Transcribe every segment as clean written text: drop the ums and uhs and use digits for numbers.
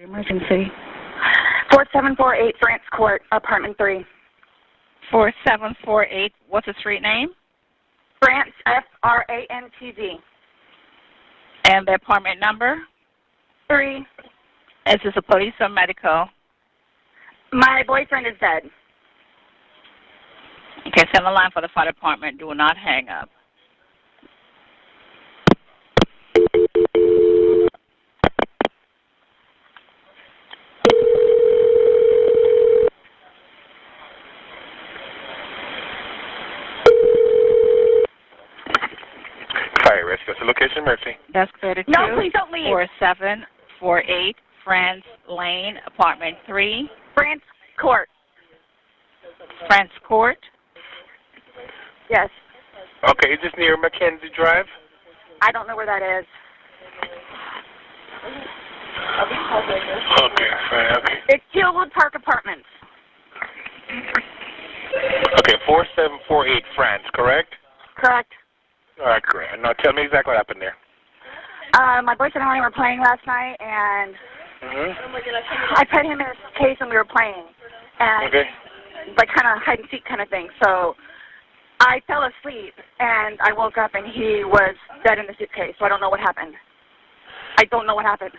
Emergency. 4748 France Court, apartment 3. 4748, what's the street name? France, F-R-A-N-T-Z. And the apartment number? 3. Is this a police or medical? My boyfriend is dead. Okay, send the line for the fire department. Do not hang up. Fire rescue. What's the location, Mercy? That's 32. No, please don't leave. 4748 France Lane, apartment 3. France Court. France Court. Yes. Okay, is this near Mackenzie Drive? I don't know where that is. Okay, fine, okay. It's Hillwood Park Apartments. Okay, 4748 France, correct? Correct. All right, great. Now tell me exactly what happened there. My boyfriend and I were playing last night, and I put him in his case when we were playing. And Okay. like kind of hide and seek kind of thing. So I fell asleep, and I woke up, and he was dead in the suitcase. So I don't know what happened. I don't know what happened.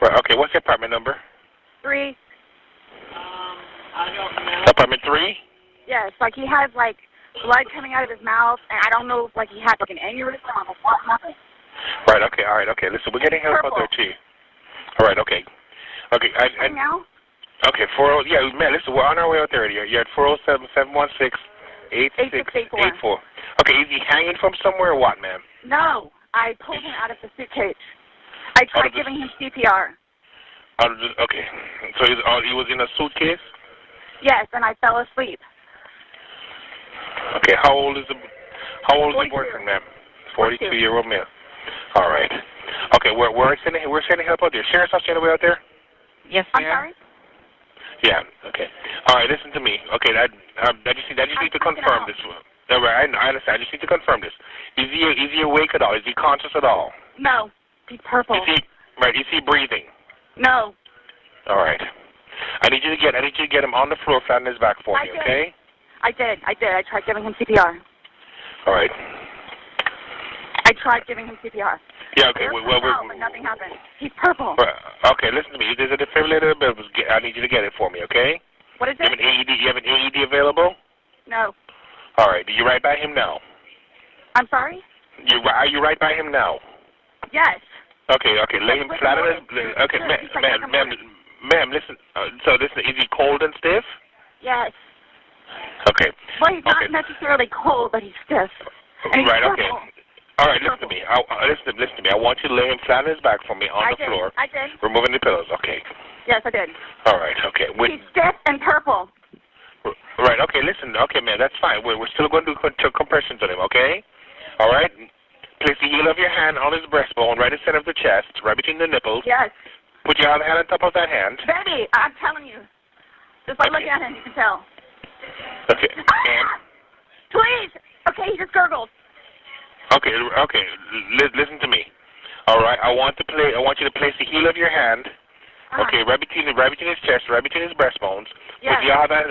Right, okay, what's the apartment number? 3. Apartment 3? Yes, like he has like blood coming out of his mouth, and I don't know if like he had like an aneurysm or what happened. Right, okay, all right, okay. Listen, we're getting help out there, too. All right, okay. Okay, Now? Okay, yeah, man, listen, we're on our way out there. You're at 407-716-8684. Okay, is he hanging from somewhere or what, ma'am? No, I pulled him out of the suitcase. I tried giving him CPR. Okay, so he was in a suitcase? Yes, and I fell asleep. Okay, how old is the 42. boyfriend, ma'am? 42-year-old male. All right. Okay, we're sending help out there. Sheriff's officer way out there? Yes, I'm sir. sorry? Yeah, okay. All right, listen to me. Okay, I just need to confirm this one. All right, I understand. I just need to confirm this. Is he awake at all? Is he conscious at all? No, he's purple. Is he breathing? No. All right. I need you to get him on the floor, flat on his back for me, okay? I did. I tried giving him CPR. All right. I tried giving him CPR. Yeah, okay. But nothing happened. He's purple. Okay, listen to me. There's a defibrillator available. I need you to get it for me, okay? What is it? You have an AED available? No. All right. Are you right by him now? I'm sorry? Are you right by him now? Yes. Okay. Lay him flat on his... Okay, ma'am, listen. So listen, is he cold and stiff? Yes. Okay. Well, he's not necessarily cold, but he's stiff. And he's right, purple. okay. All right, listen to me. Listen to me. I want you to lay him flat on his back for me on the floor. I did. Removing the pillows. Okay. Yes, I did. All right, okay. He's stiff and purple. Right, okay, listen. Okay, man, that's fine. We're still going to do compressions on him, okay? All right? Place the heel of your hand on his breastbone, right in the center of the chest, right between the nipples. Yes. Put your other hand on top of that hand. Baby, I'm telling you. Just by looking at him, you can tell. Okay. Ma'am? Please! Okay, he just gurgled. Okay. Listen to me. All right. I want you to place the heel of your hand. Okay, right between his chest, right between his breastbones. Yes.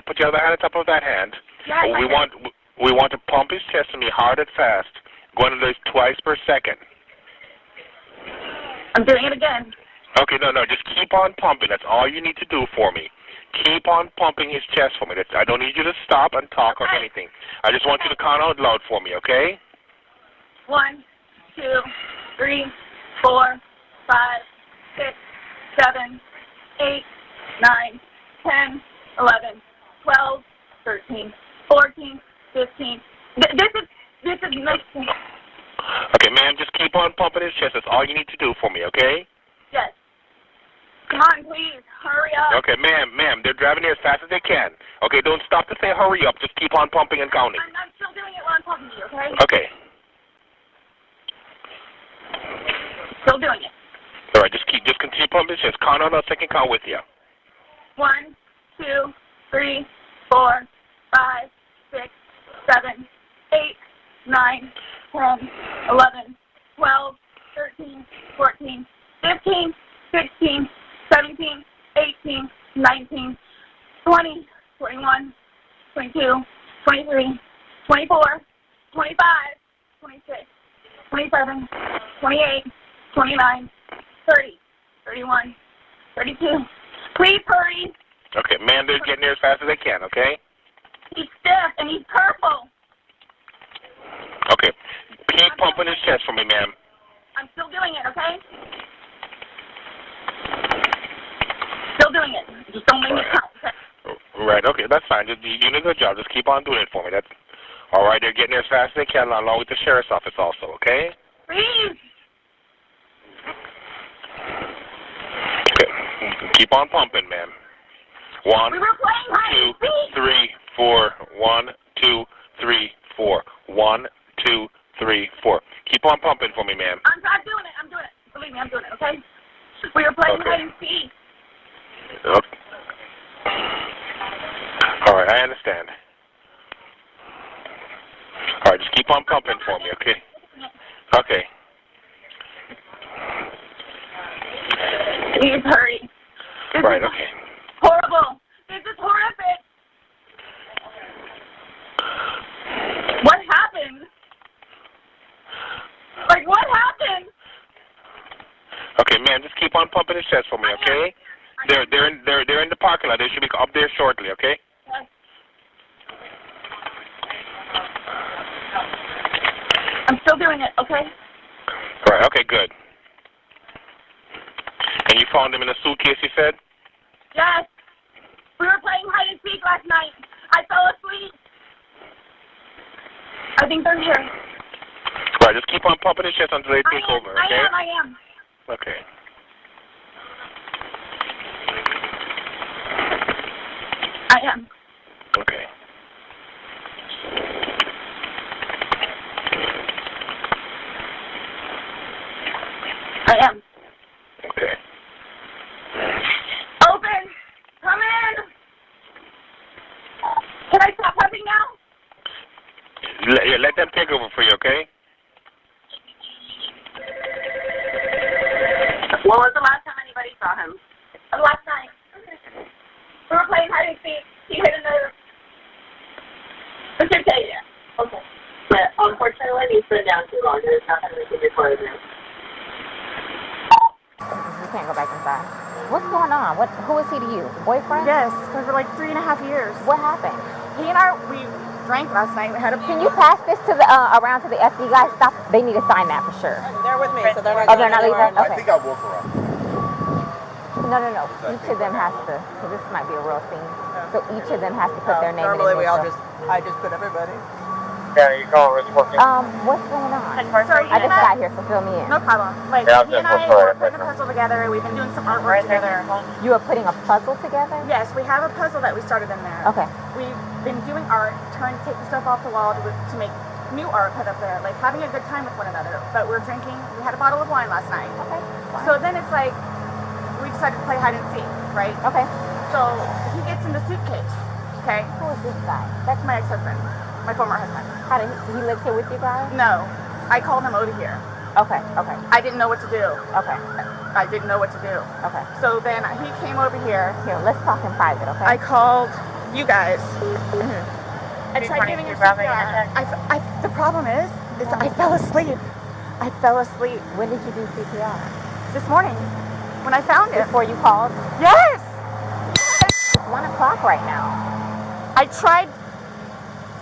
Put your other hand on top of that hand. Yes, we want to pump his chest to me hard and fast, going to this twice per second. I'm doing it again. Okay, no, just keep on pumping. That's all you need to do for me. Keep on pumping his chest for me. I don't need you to stop and talk or anything. I just want you to count out loud for me, okay? 1, 2, 3, 4, 5, 6, 7, 8, 9, 10, 11, 12, 13, 14, 15. This is nothing. Okay, ma'am, just keep on pumping his chest. That's all you need to do for me, okay? Yes. Come on, please. Hurry up. Okay, ma'am, they're driving here as fast as they can. Okay, don't stop to say hurry up. Just keep on pumping and counting. I'm still doing it while I'm talking to you, okay? Okay. Still doing it. All right, just continue pumping his chest. Count on us. I can count with you. 1, 2, 3, 4, 5, 6, 7, 8, 9, 10, 11, 12, 13, 14, 15, 16, 17, 18, 19, 20, 21, 22, 23, 24, 25, 26, 27, 28, 29, 30, 31, 32. Please hurry. Okay, man, they're getting there as fast as they can, okay? He's stiff and he's purple. Okay. Keep pumping his chest for me, ma'am. I'm still doing it, okay? Still doing it. Just don't make me count, okay? Right, okay, that's fine. You're doing a good job. Just keep on doing it for me. That's all right. They're getting there as fast as they can, along with the sheriff's office also, okay? Please. Okay. Keep on pumping, ma'am. 1, We were playing hide 2, and seek. 3, 4. 1, 2, 3, 4. 1, 2, 3, 4. Keep on pumping for me, ma'am. I'm doing it. I'm doing it. Believe me, I'm doing it, okay? We were playing Okay. hide and seek. Okay. All right, I understand. All right, just keep on pumping for me, okay? Okay. Please hurry. This Right, is okay. horrible. This is horrific. What happened? Like, what happened? Okay, ma'am, just keep on pumping his chest for me, okay? They're in the parking lot. They should be up there shortly, okay? Yes. I'm still doing it, okay? Right, okay, good. And you found him in a suitcase, you said? Yes. We were playing hide and seek last night. I fell asleep. I think they're here. Right, just keep on pumping his chest until they take over, okay? I am. Okay. I am. Okay. I am. Okay. Open. Come in. Can I stop pumping now? Let them take over for you, okay? When was the last time anybody saw him? Last night. We were playing hide and seek. He hit another. It's okay, yeah. Okay. Yeah, unfortunately, he's been down too long. There's nothing we can record now. You can't go back inside. What's going on? Who is he to you? Boyfriend? Yes, for like 3.5 years. What happened? He and I, we drank last night. We had a. Can you pass this to the around to the FD guys? Stop. They need to sign that for sure. They're with me, so they're not. Oh, they're not leaving? Okay. I think I'll walk around. No. Each of them has to. Because this might be a real scene. So each of them has to put their name in. Normally, I just put everybody. Yeah, you call it working. What's going on? So I just got here, so fill me in. No problem. Like, Yeah, he and I were putting a puzzle together. We've been doing some artwork together. You are putting a puzzle together? Yes, we have a puzzle that we started in there. Okay. We've been doing art, taking stuff off the wall to make new art put up there, like having a good time with one another. But we're drinking. We had a bottle of wine last night. Okay. Fine. So then it's like, we decided to play hide and seek, right? Okay. So he gets in the suitcase, okay? Who is this guy? That's my ex-husband, my former husband. How did he lives here with you guys? No, I called him over here. Okay. I didn't know what to do. Okay. I didn't know what to do. Okay. So then he came over here. Here, let's talk in private, okay? I called you guys. Mm-hmm. I tried giving him CPR. The problem is I fell asleep. I fell asleep. When did you do CPR? This morning, when I found him. Before you called? Yes! It's 1 o'clock right now. I tried.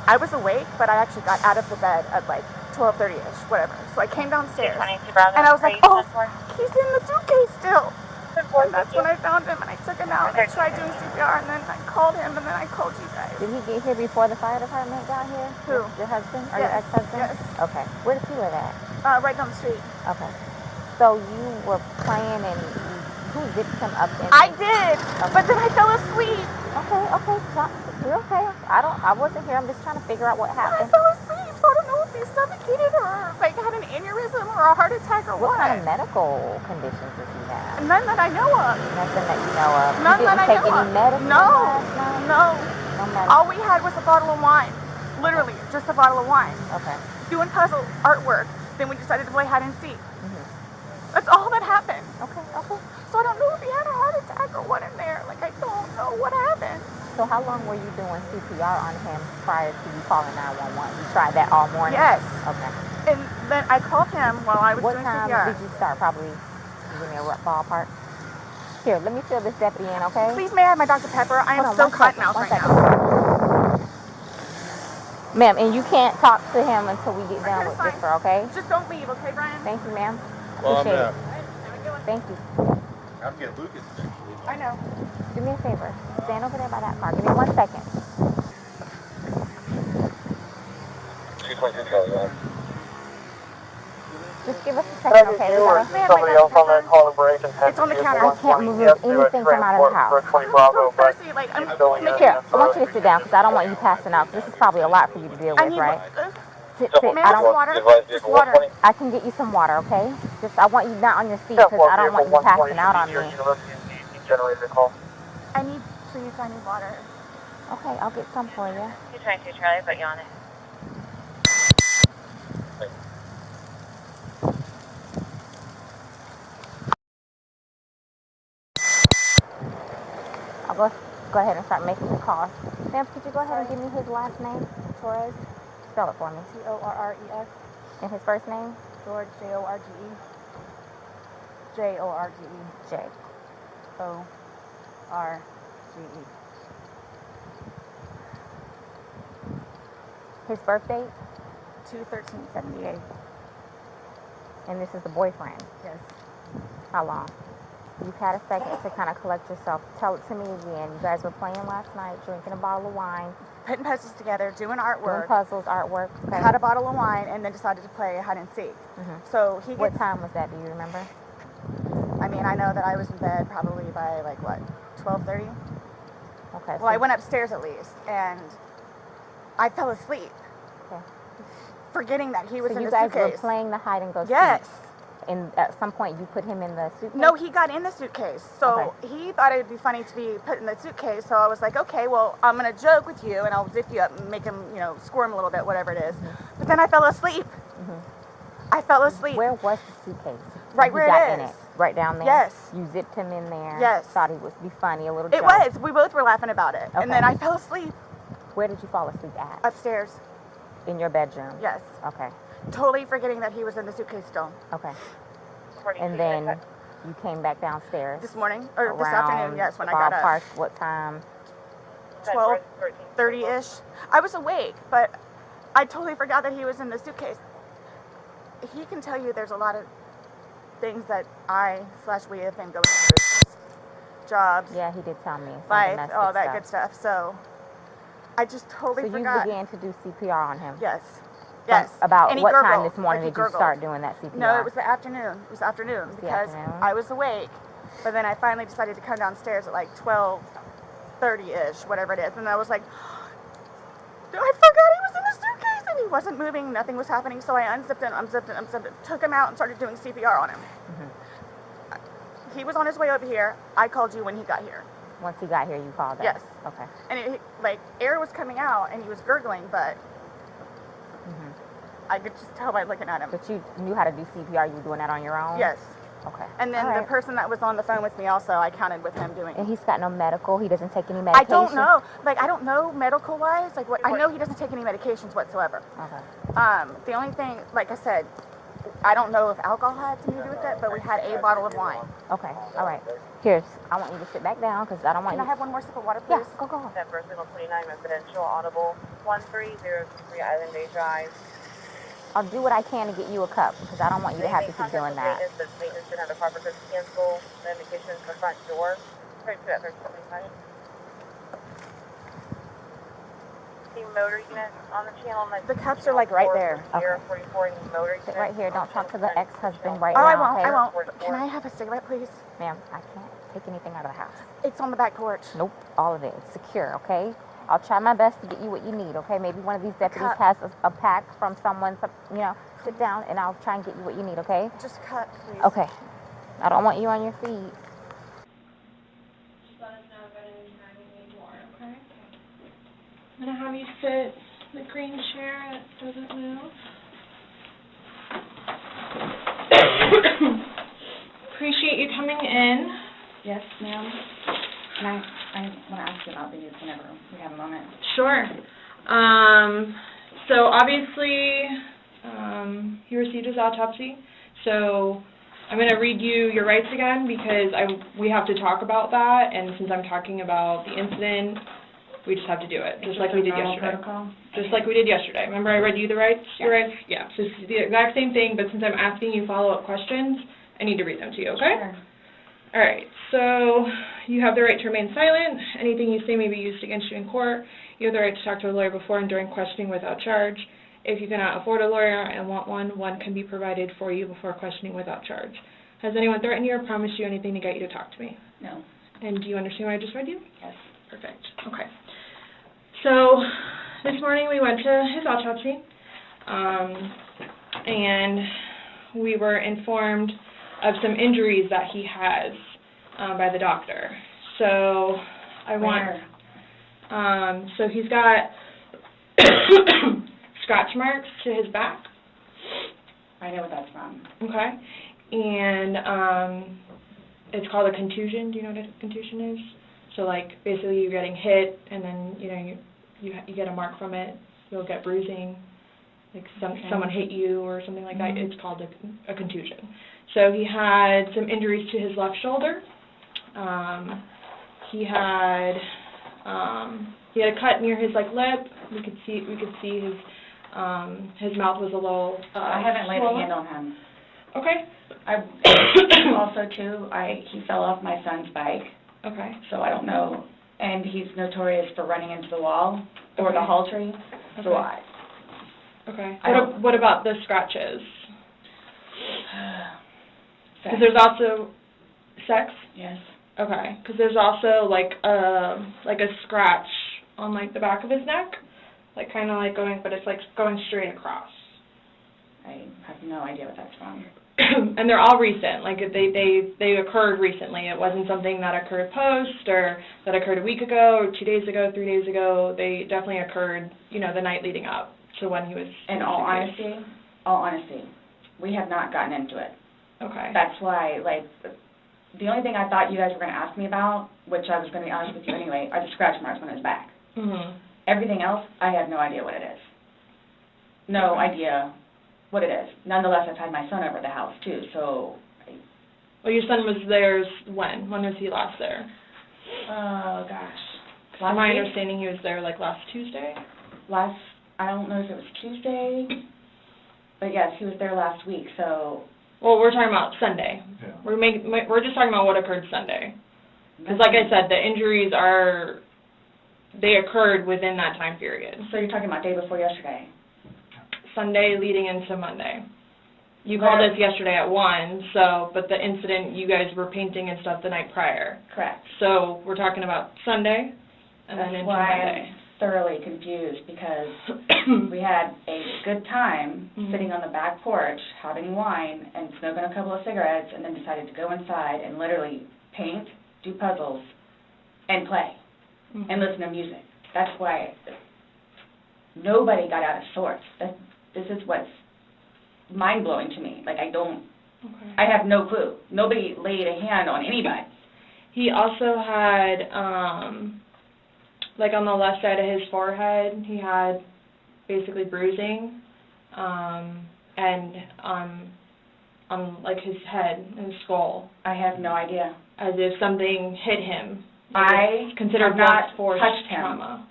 I was awake, but I actually got out of the bed at like 12:30ish, whatever. So I came downstairs, and I was like, oh, he's in the suitcase still. And that's when I found him, and I took him out, and I tried doing CPR, and then I called him, and then I called you guys. Did he get here before the fire department got here? Who? Your husband or Yes. your ex-husband? Yes. Okay. Where does he live at? Right down the street. Okay. So you were playing and who zipped him up in? I did, but then I fell asleep. Okay. You're okay. I wasn't here. I'm just trying to figure out what I happened. fell asleep, so I don't know if he suffocated or like had an aneurysm or a heart attack or What what. kind of medical conditions does he have? None that I know of. Nothing that you know of. None You that didn't I take know any of. medicine No, last night? no. No medicine. All we had was a bottle of wine. Literally, just a bottle of wine. Okay. Doing puzzle artwork. Then we decided to play hide and seek. Mm-hmm. That's all that happened. Okay. So I don't know if he had a heart How long were you doing CPR on him prior to you calling 911? You tried that all morning? Yes. Okay. And then I called him while I was doing CPR. What time did you start? Probably, give me a ballpark. Here, let me fill this deputy in, okay? Please, may I have my Dr. Pepper? I am so cottonmouth right now. Ma'am, and you can't talk to him until we get done with this, okay? Just don't leave, okay, Brian? Thank you, ma'am. Well, Appreciate it. Thank you. I'll get Lucas eventually. I know. Do me a favor. Stand over there by that car. Give me 1 second. 222 Charlie, Just give us a second, okay? Somebody else on that call break and it's on the counter. I can't move anything from out of the house. Like, I'm here, I want you to sit down because I don't want you passing out. This is probably a lot for you to deal with, right? Sit. I don't water. Just water. I can get you some water, okay? Just I want you not on your seat because I don't want you passing out on me. I need water. Okay, I'll get some for you. 222 Charlie, put you on it. I'll go ahead and start making the calls. Ma'am, could you go ahead and give me his last name? Torres. Spell it for me. Torres. And his first name? George, Jorge. Jorge. J. O-R-G-E. His birth date? 2/13/78. And this is the boyfriend? Yes. How long? You've had a second to kind of collect yourself. Tell it to me again. You guys were playing last night, drinking a bottle of wine. Putting puzzles together, doing artwork. Doing puzzles, artwork. Okay. Had a bottle of wine and then decided to play hide and seek. So he gets, What time was that? Do you remember? I mean, I know that I was in bed probably by like, what, 12:30? Okay. Well, I went upstairs at least, and I fell asleep. Okay. Forgetting that he was in the you suitcase. guys were playing the hide and go seek. Yes. And at some point you put him in the suitcase? No, he got in the suitcase. So he thought it would be funny to be put in the suitcase. So I was like, okay, well, I'm going to joke with you and I'll zip you up and make him, squirm a little bit, whatever it is. But then I fell asleep. I fell asleep. Where was the suitcase? Right where it is. In it? Right down there? Yes. You zipped him in there? Yes. Thought he would be funny, a little joke. It was. We both were laughing about it. Okay. And then I fell asleep. Where did you fall asleep at? Upstairs. In your bedroom? Yes. Okay. Totally forgetting that he was in the suitcase still. Okay. And then you came back downstairs? This morning? Or this afternoon, yes, when I got up. Ballpark, what time? 12:30-ish. I was awake, but I totally forgot that he was in the suitcase. He can tell you there's a lot of things that we have been going through. Jobs. Yeah, he did tell me. Life, all that good stuff. So I just totally forgot. So you began to do CPR on him? Yes. Yes. About what time this morning did you start doing that CPR? No, it was the afternoon. It was afternoon because I was awake, but then I finally decided to come downstairs at like 12:30-ish, whatever it is, and I was like, I forgot he was in the suitcase, and he wasn't moving. Nothing was happening, so I unzipped it, took him out, and started doing CPR on him. He was on his way over here. I called you when he got here. Once he got here, you called us? Yes. Okay. And air was coming out, and he was gurgling, but I could just tell by looking at him. But you knew how to do CPR? You were doing that on your own? Yes. Okay. And then the person that was on the phone with me also, I counted with him doing it. And he's got no medical? He doesn't take any medication? I don't know. I don't know medical-wise. I know he doesn't take any medications whatsoever. Okay. The only thing, like I said, I don't know if alcohol had something to do with it, but we had a bottle of wine. Okay. All right. Here, I want you to sit back down because I don't want Can I have one more sip of water, please? Yeah, go. Denver, 29 Residential, Audible, 13023 Island Bay Drive. I'll do what I can to get you a cup because I don't want you to have to keep doing that. Maintenance didn't have the proper to cancel the indication in the front door. Right to that 1325. The motor unit on the channel. The cups are like right there. Okay. 44 motor sit right here. Don't talk to the ex-husband right now. Oh, I won't. Can I have a cigarette, please? Ma'am, I can't take anything out of the house. It's on the back porch. Nope, all of it. It's secure, okay? I'll try my best to get you what you need, okay? Maybe one of these deputies has a pack from someone, sit down and I'll try and get you what you need, okay? Just cut, please. Okay. I don't want you on your feet. Just let us know if at any time you need more, okay? I'm going to have you sit in the green chair that doesn't move. Appreciate you coming in. Yes, ma'am. Can I I want to ask you about these whenever we have a moment. Sure. So obviously, he received his autopsy. So I'm going to read you your rights again because we have to talk about that. And since I'm talking about the incident, we just have to do it, just like we did yesterday. Protocol? Just like we did yesterday. Remember I read you the rights? Your rights? Yeah. So it's the exact same thing, but since I'm asking you follow-up questions, I need to read them to you, okay? Sure. All right. So you have the right to remain silent. Anything you say may be used against you in court. You have the right to talk to a lawyer before and during questioning without charge. If you cannot afford a lawyer and want one can be provided for you before questioning without charge. Has anyone threatened you or promised you anything to get you to talk to me? No. And do you understand what I just read you? Yes. Perfect. Okay. So this morning we went to his autopsy, and we were informed of some injuries that he has by the doctor. So so he's got scratch marks to his back. I know what that's from. Okay. And it's called a contusion. Do you know what a contusion is? So like basically you're getting hit and then you get a mark from it. You'll get bruising. Like someone hit you or something like that. It's called a contusion. So he had some injuries to his left shoulder. He had a cut near his lip. We could see his mouth was a little I haven't laid a hand on him. Okay. Also too, he fell off my son's bike. Okay. So I don't know, and he's notorious for running into the wall or the hall tree. Okay. So Okay. What about the scratches? Sex. Because there's also sex. Yes. Okay. Because there's also like a scratch on the back of his neck, kind of going, but it's going straight across. I have no idea what that's from. And they're all recent. They occurred recently. It wasn't something that occurred post or that occurred a week ago or 2 days ago, 3 days ago. They definitely occurred, the night leading up to when he was. In all honesty, we have not gotten into it. Okay. That's why, the only thing I thought you guys were going to ask me about, which I was going to be honest with you anyway, are the scratch marks on his back. Mhm. Everything else, I have no idea what it is. No idea what it is. Nonetheless, I've had my son over the house too, so. Well, your son was there when? When was he last there? Oh gosh. From my understanding, he was there last Tuesday. I don't know if it was Tuesday, but yes, he was there last week. So. Well, we're talking about Sunday. Yeah. We're just talking about what occurred Sunday. Because, like I said, the injuries they occurred within that time period. So you're talking about day before yesterday. Sunday leading into Monday. You called us yesterday at 1, but the incident, you guys were painting and stuff the night prior. Correct. So we're talking about Sunday and then into Monday. I'm thoroughly confused because we had a good time sitting on the back porch having wine and smoking a couple of cigarettes and then decided to go inside and literally paint, do puzzles, and play and listen to music. That's why nobody got out of sorts. This is what's mind-blowing to me. I have no clue. Nobody laid a hand on anybody. He also had, on the left side of his forehead, he had basically bruising, and on his head and his skull. I have no idea. As if something hit him. I considered have not force touched him. trauma.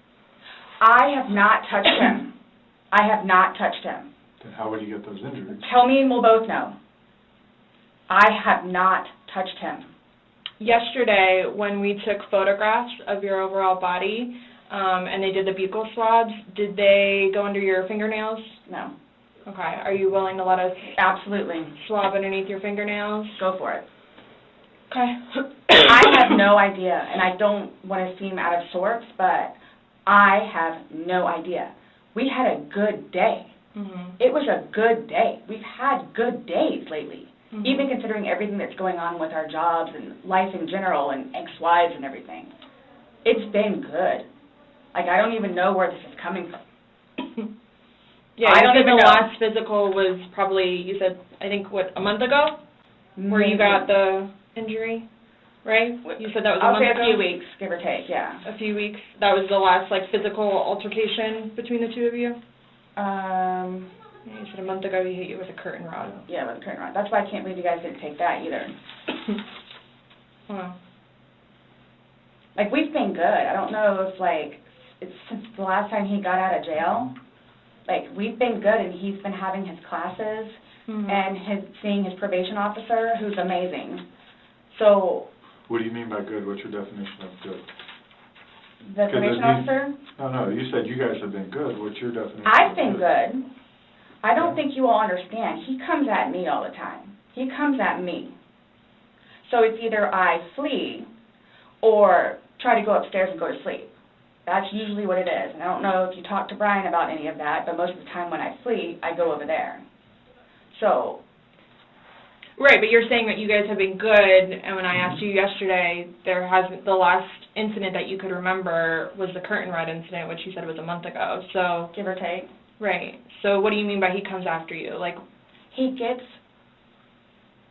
I have not touched him. I have not touched him. Then how would you get those injuries? Tell me and we'll both know. I have not touched him. Yesterday, when we took photographs of your overall body, and they did the buccal swabs, did they go under your fingernails? No. Okay. Are you willing to let us Absolutely. swab underneath your fingernails? Go for it. Okay. I have no idea, and I don't want to seem out of sorts, but I have no idea. We had a good day. It was a good day. We've had good days lately, even considering everything that's going on with our jobs and life in general and ex-wives and everything. It's been good. I don't even know where this is coming from. Yeah, I don't you said even the know. last physical was probably, you said, I think, a month ago? Where you got the injury? right? You said that was a I'll month say ago? a few weeks, give or take, yeah. A few weeks. That was the last, like, physical altercation between the two of you? You said a month ago he hit you with a curtain rod. Yeah, with a curtain rod. That's why I can't believe you guys didn't take that either. Wow. Like, we've been good. I don't know if, like, it's since the last time he got out of jail. Like, we've been good, and he's been having his classes and seeing his probation officer, who's amazing. So... What do you mean by good? What's your definition of good? The probation officer? No, you said you guys have been good. What's your definition I've of been good. I don't think you all understand. He comes at me all the time. He comes at me. So it's either I flee or try to go upstairs and go to sleep. That's usually what it is. And I don't know if you talk to Brian about any of that, but most of the time when I flee, I go over there. So... Right, but you're saying that you guys have been good, and when I asked you yesterday, there hasn't, the last incident that you could remember was the curtain rod incident, which you said was a month ago, so... Give or take. Right. So what do you mean by he comes after you? Like... He gets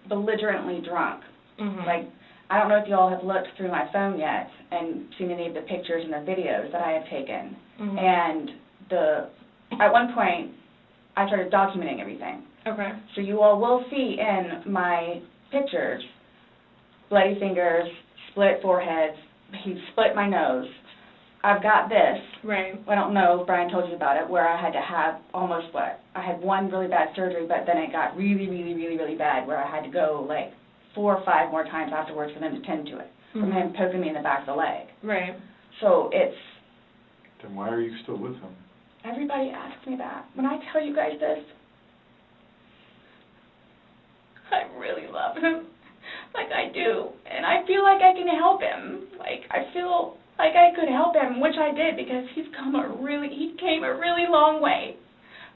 belligerently drunk. Mm-hmm. Like, I don't know if you all have looked through my phone yet and seen any of the pictures and the videos that I have taken. Mm-hmm. And at one point, I started documenting everything. Okay. So you all will see in my pictures bloody fingers, split foreheads, he split my nose. I've got this. Right. I don't know if Brian told you about it, where I had to have almost I had one really bad surgery, but then it got really, really, really, really bad, where I had to go like 4 or 5 more times afterwards for them to tend to it, from him poking me in the back of the leg. Right. So it's... Then why are you still with him? Everybody asks me that. When I tell you guys this, I really love him, like I do, and I feel like I can help him. Like, I feel like I could help him, which I did, because he came a really long way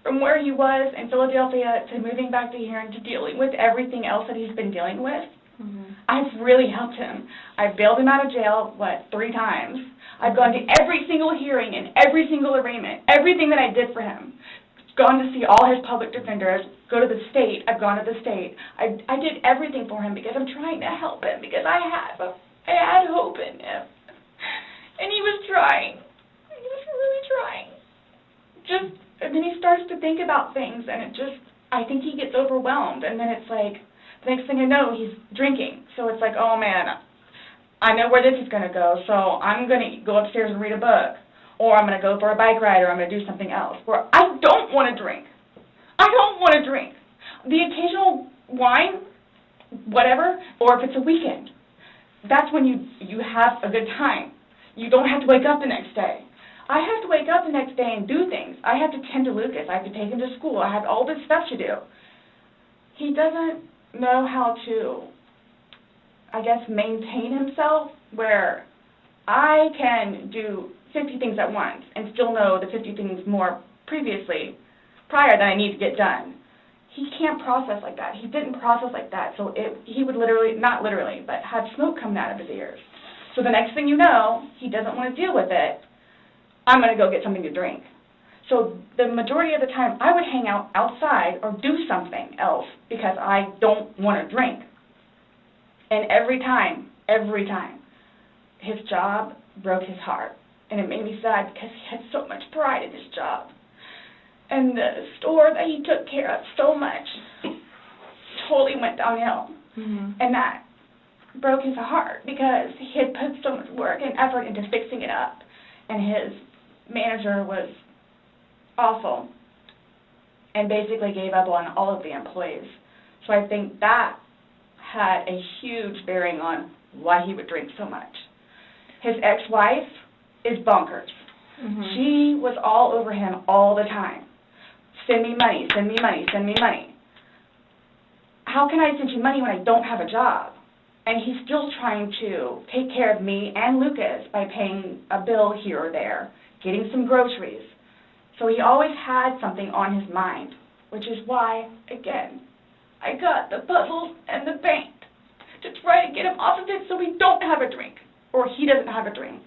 from where he was in Philadelphia to moving back to here and to dealing with everything else that he's been dealing with. Mm-hmm. I've really helped him. I've bailed him out of jail, 3 times. I've gone to every single hearing and every single arraignment, everything that I did for him. Gone to see all his public defenders, go to the state. I've gone to the state. I did everything for him because I'm trying to help him, because I had hope in him. And he was trying. He was really trying. And then he starts to think about things, and I think he gets overwhelmed, and then it's like, the next thing I know, he's drinking. So it's like, oh man, I know where this is going to go, so I'm going to go upstairs and read a book, or I'm going to go for a bike ride, or I'm going to do something else. Or I don't want to drink. I don't want to drink. The occasional wine, whatever, or if it's a weekend, that's when you have a good time. You don't have to wake up the next day. I have to wake up the next day and do things. I have to tend to Lucas. I have to take him to school. I have all this stuff to do. He doesn't know how to, I guess, maintain himself, where I can do 50 things at once and still know the 50 things more prior that I need to get done. He can't process like that. He didn't process like that, so he would literally, not literally, but have smoke coming out of his ears. So the next thing you know, he doesn't want to deal with it. I'm going to go get something to drink. So the majority of the time, I would hang out outside or do something else because I don't want to drink. And every time, his job broke his heart. And it made me sad because he had so much pride in his job. And the store that he took care of so much totally went downhill. Mm-hmm. And that broke his heart because he had put so much work and effort into fixing it up. And his manager was awful and basically gave up on all of the employees. So I think that had a huge bearing on why he would drink so much. His ex-wife is bonkers. Mm-hmm. She was all over him all the time. Send me money, send me money, send me money. How can I send you money when I don't have a job? And he's still trying to take care of me and Lucas by paying a bill here or there, getting some groceries. So he always had something on his mind, which is why, again, I got the puzzles and the paint to try to get him off of it so we don't have a drink, or he doesn't have a drink.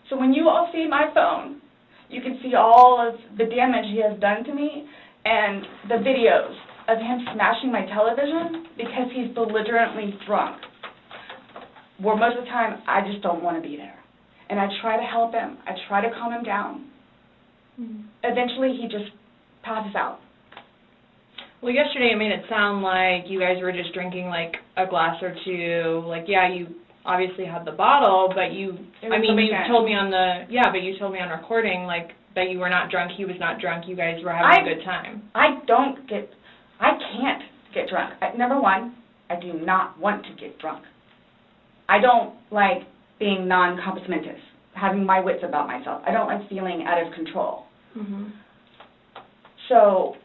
So when you all see my phone, you can see all of the damage he has done to me and the videos of him smashing my television because he's belligerently drunk. where most of the time I just don't want to be there. And I try to help him. I try to calm him down. Eventually he just passes out. Well, yesterday it made it sound like you guys were just drinking like a glass or two. Like, yeah, you obviously had the bottle, but you told me on recording, like, that you were not drunk, he was not drunk, you guys were having a good time. I can't get drunk. Number one, I do not want to get drunk. I don't like being non-compos mentis, having my wits about myself. I don't like feeling out of control. So,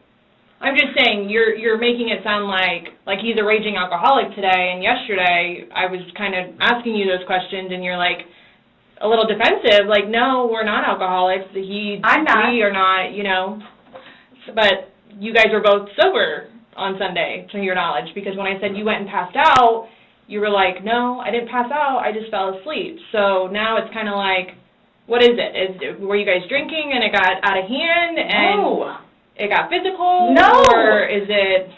I'm just saying, you're making it sound like he's a raging alcoholic today, and yesterday I was kind of asking you those questions, and you're like a little defensive, like, no, we're not alcoholics. I'm not. We are not, you know. But you guys were both sober on Sunday, to your knowledge, because when I said you went and passed out, you were like, no, I didn't pass out, I just fell asleep. So now it's kind of like, what is it? Were you guys drinking and it got out of hand and it got physical? No. Or is it...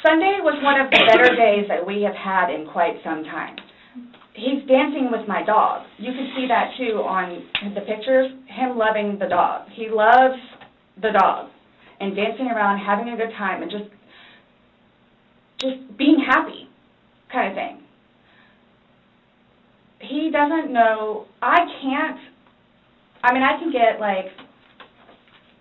Sunday was one of the better days that we have had in quite some time. He's dancing with my dog. You can see that, too, on the pictures, him loving the dog. He loves the dog and dancing around, having a good time, and just being happy kind of thing. He doesn't know, I can get, like,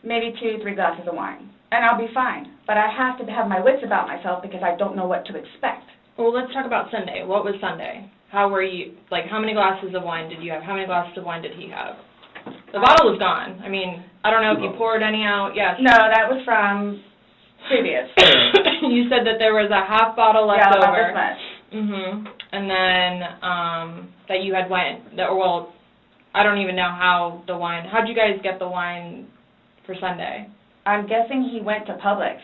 maybe 2-3 glasses of wine, and I'll be fine. But I have to have my wits about myself because I don't know what to expect. Well, let's talk about Sunday. What was Sunday? How were you, like, how many glasses of wine did you have? How many glasses of wine did he have? The bottle was gone. I mean, I don't know if you poured any out. Yes. No, that was from previous. You said that there was a half bottle left over. Yeah, about this much. And then that you had well, I don't even know how the wine, how'd you guys get the wine for Sunday? I'm guessing he went to Publix.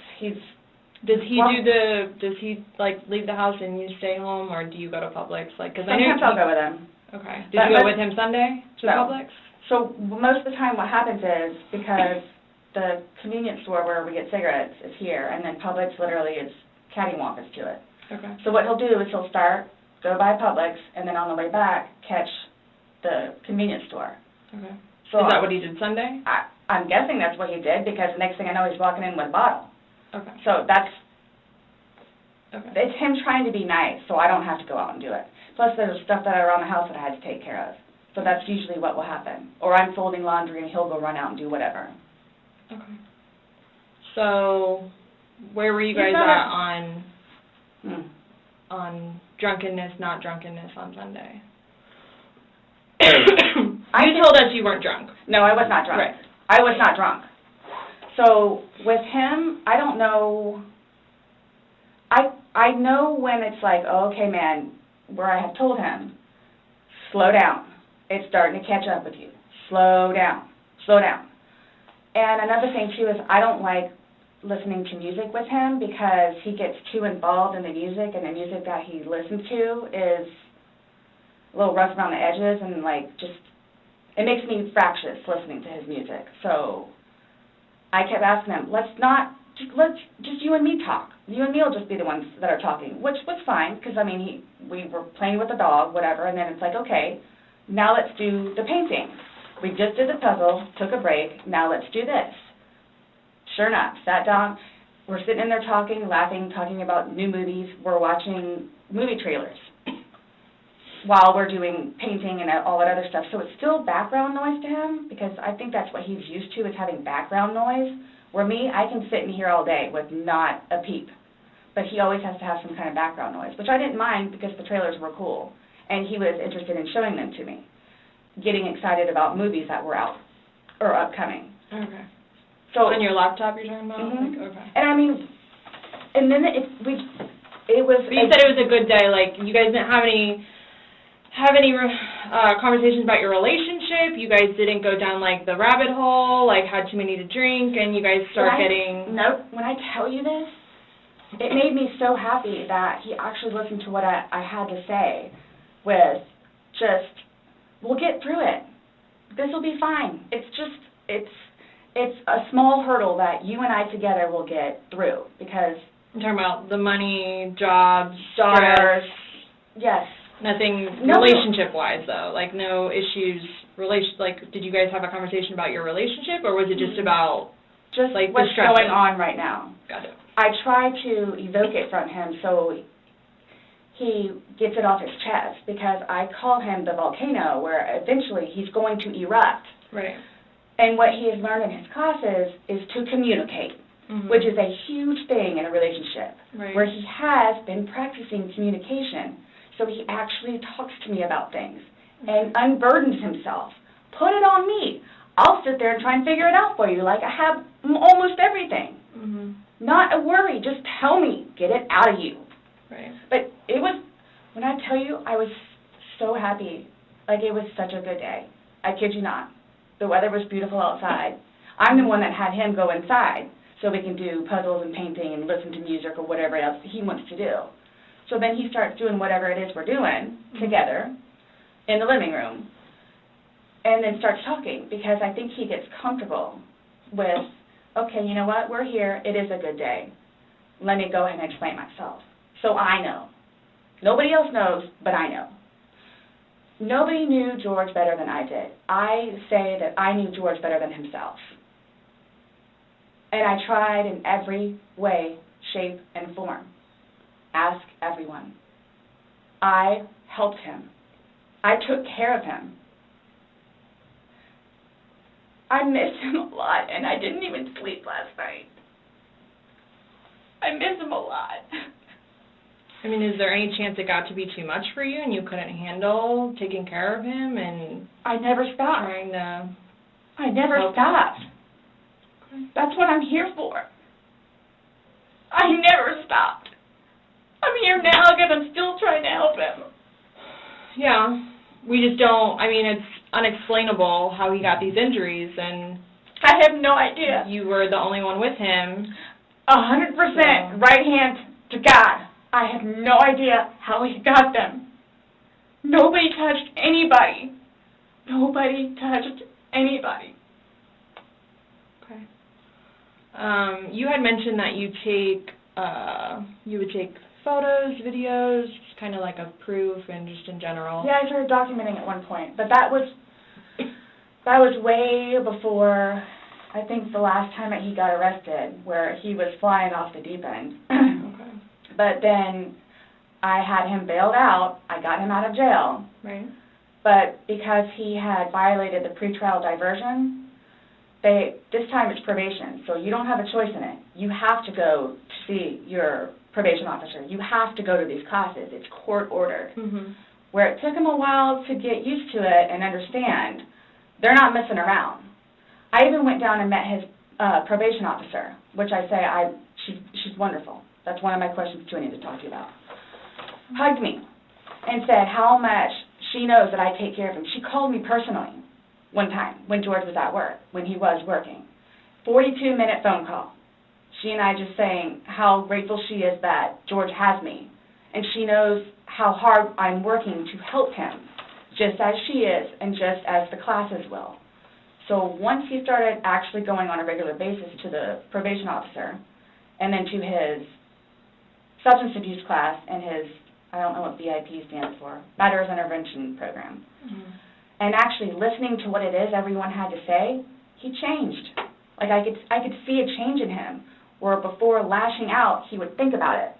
Does he like leave the house and you stay home, or do you go to Publix? Like, cause sometimes I'll go with him. Okay. Did you go with him Sunday to Publix? So most of the time what happens is, because the convenience store where we get cigarettes is here, and then Publix literally is cattywampus to it. Okay. So what he'll do is he'll start, go by Publix, and then on the way back, catch the convenience store. Okay. So is that what he did Sunday? I'm guessing that's what he did, because the next thing I know, he's walking in with a bottle. Okay. So it's him trying to be nice, so I don't have to go out and do it. Plus, there's stuff that are around the house that I had to take care of. So that's usually what will happen. Or I'm folding laundry and he'll go run out and do whatever. Okay. So, where were you guys at on drunkenness, not drunkenness on Sunday? You told us you weren't drunk. No, I was not drunk. Right. I was not drunk. So with him, I don't know. I know when it's like, oh, okay, man, where I have told him, slow down. It's starting to catch up with you. Slow down. Slow down. And another thing, too, is I don't like listening to music with him because he gets too involved in the music, and the music that he listens to is a little rough around the edges, and, like, just, it makes me fractious listening to his music. So I kept asking him, let's just you and me talk. You and me will just be the ones that are talking, which was fine, because, I mean, we were playing with the dog, whatever, and then it's like, okay, now let's do the painting. We just did the puzzle, took a break, now let's do this. Sure enough, sat down, we're sitting in there talking, laughing, talking about new movies, we're watching movie trailers while we're doing painting and all that other stuff. So it's still background noise to him, because I think that's what he's used to, is having background noise, where me, I can sit in here all day with not a peep. But he always has to have some kind of background noise, which I didn't mind because the trailers were cool, and he was interested in showing them to me, getting excited about movies that were out or upcoming. Okay. So on your laptop you're talking about? Mm-hmm. Like, okay. And I mean, and then it was... But you said it was a good day, like you guys didn't have any conversations about your relationship, you guys didn't go down like the rabbit hole, like had too many to drink, and you guys start getting... Nope. When I tell you this, it made me so happy that he actually listened to what I had to say with just, we'll get through it. This will be fine. It's just, it's a small hurdle that you and I together will get through, because... I'm talking about the money, jobs, daughters. Yes. Nothing No. relationship-wise, though? Like, no issues, did you guys have a conversation about your relationship, or was it just about, just like, what's the stress? going on right now. Got it. I try to evoke it from him so he gets it off his chest, because I call him the volcano where eventually he's going to erupt. Right. And what he has learned in his classes is to communicate, which is a huge thing in a relationship, Right. where he has been practicing communication. So he actually talks to me about things and unburdens himself. Put it on me. I'll sit there and try and figure it out for you, like I have almost everything. Not a worry. Just tell me. Get it out of you. Right. But it was, when I tell you, I was so happy. Like, it was such a good day. I kid you not. The weather was beautiful outside. I'm the one that had him go inside so we can do puzzles and painting and listen to music or whatever else he wants to do. So then he starts doing whatever it is we're doing together in the living room, and then starts talking, because I think he gets comfortable with, okay, you know what, we're here, it is a good day. Let me go ahead and explain myself. So I know. Nobody else knows, but I know. Nobody knew George better than I did. I say that I knew George better than himself. And I tried in every way, shape, and form. Ask everyone. I helped him. I took care of him. I miss him a lot, and I didn't even sleep last night. I miss him a lot. I mean, is there any chance it got to be too much for you and you couldn't handle taking care of him and I never stopped. trying to... I never stopped. That's what I'm here for. I never stopped. I'm here now because I'm still trying to help him. Yeah, we just don't, I mean, it's unexplainable how he got these injuries, and I have no idea. you were the only one with him. 100% right hand to God. I have no idea how he got them. Nobody touched anybody. Nobody touched anybody. Okay. You had mentioned that you would take photos, videos, just kind of like a proof and just in general. Yeah, I started documenting at one point, but that was way before, I think, the last time that he got arrested, where he was flying off the deep end. Okay. But then I had him bailed out. I got him out of jail. Right. But because he had violated the pretrial diversion, this time it's probation, so you don't have a choice in it. You have to go to see your probation officer. You have to go to these classes. It's court-ordered. Where it took him a while to get used to it and understand, they're not messing around. I even went down and met his probation officer, which I say, she's wonderful. That's one of my questions, too, I need to talk to you about. Hugged me and said how much she knows that I take care of him. She called me personally one time when George was at work, when he was working. 42-minute phone call. She and I just saying how grateful she is that George has me. And she knows how hard I'm working to help him, just as she is and just as the classes will. So once he started actually going on a regular basis to the probation officer, and then to his substance abuse class and his, I don't know what BIP stands for, Matters Intervention Program, and actually listening to what it is everyone had to say, he changed. Like I could see a change in him, where before lashing out, he would think about it.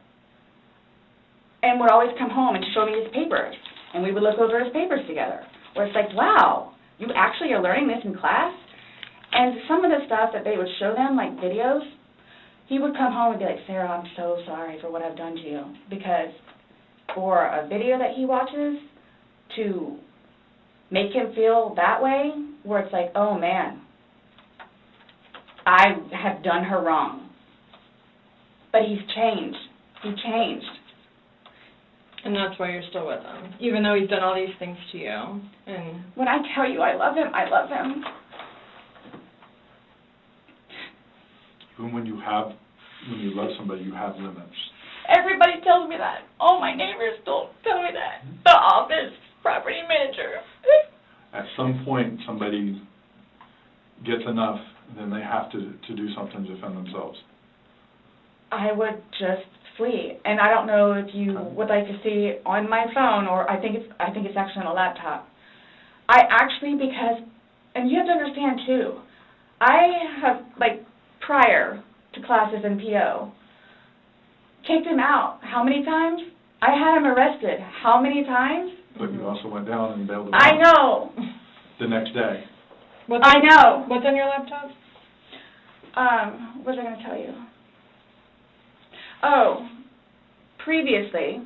And would always come home and show me his papers, and we would look over his papers together, where it's like, wow, you actually are learning this in class? And some of the stuff that they would show them, like videos, he would come home and be like, Sarah, I'm so sorry for what I've done to you. Because for a video that he watches to make him feel that way, where it's like, oh man, I have done her wrong. But he's changed. He changed. And that's why you're still with him, even though he's done all these things to you. And when I tell you I love him, I love him. Even when you love somebody, you have limits. Everybody tells me that. All my neighbors don't tell me that. The office, property manager. At some point, somebody gets enough, then they have to do something to defend themselves. I would just sweet. And I don't know if you would like to see it on my phone, or I think it's actually on a laptop. I actually, because, and you have to understand too, I have, like, prior to classes in PO, kicked him out. How many times? I had him arrested. How many times? But you also went down and bailed him out. I know. The next day. I know. What's on your laptop? What was I going to tell you? Oh, previously,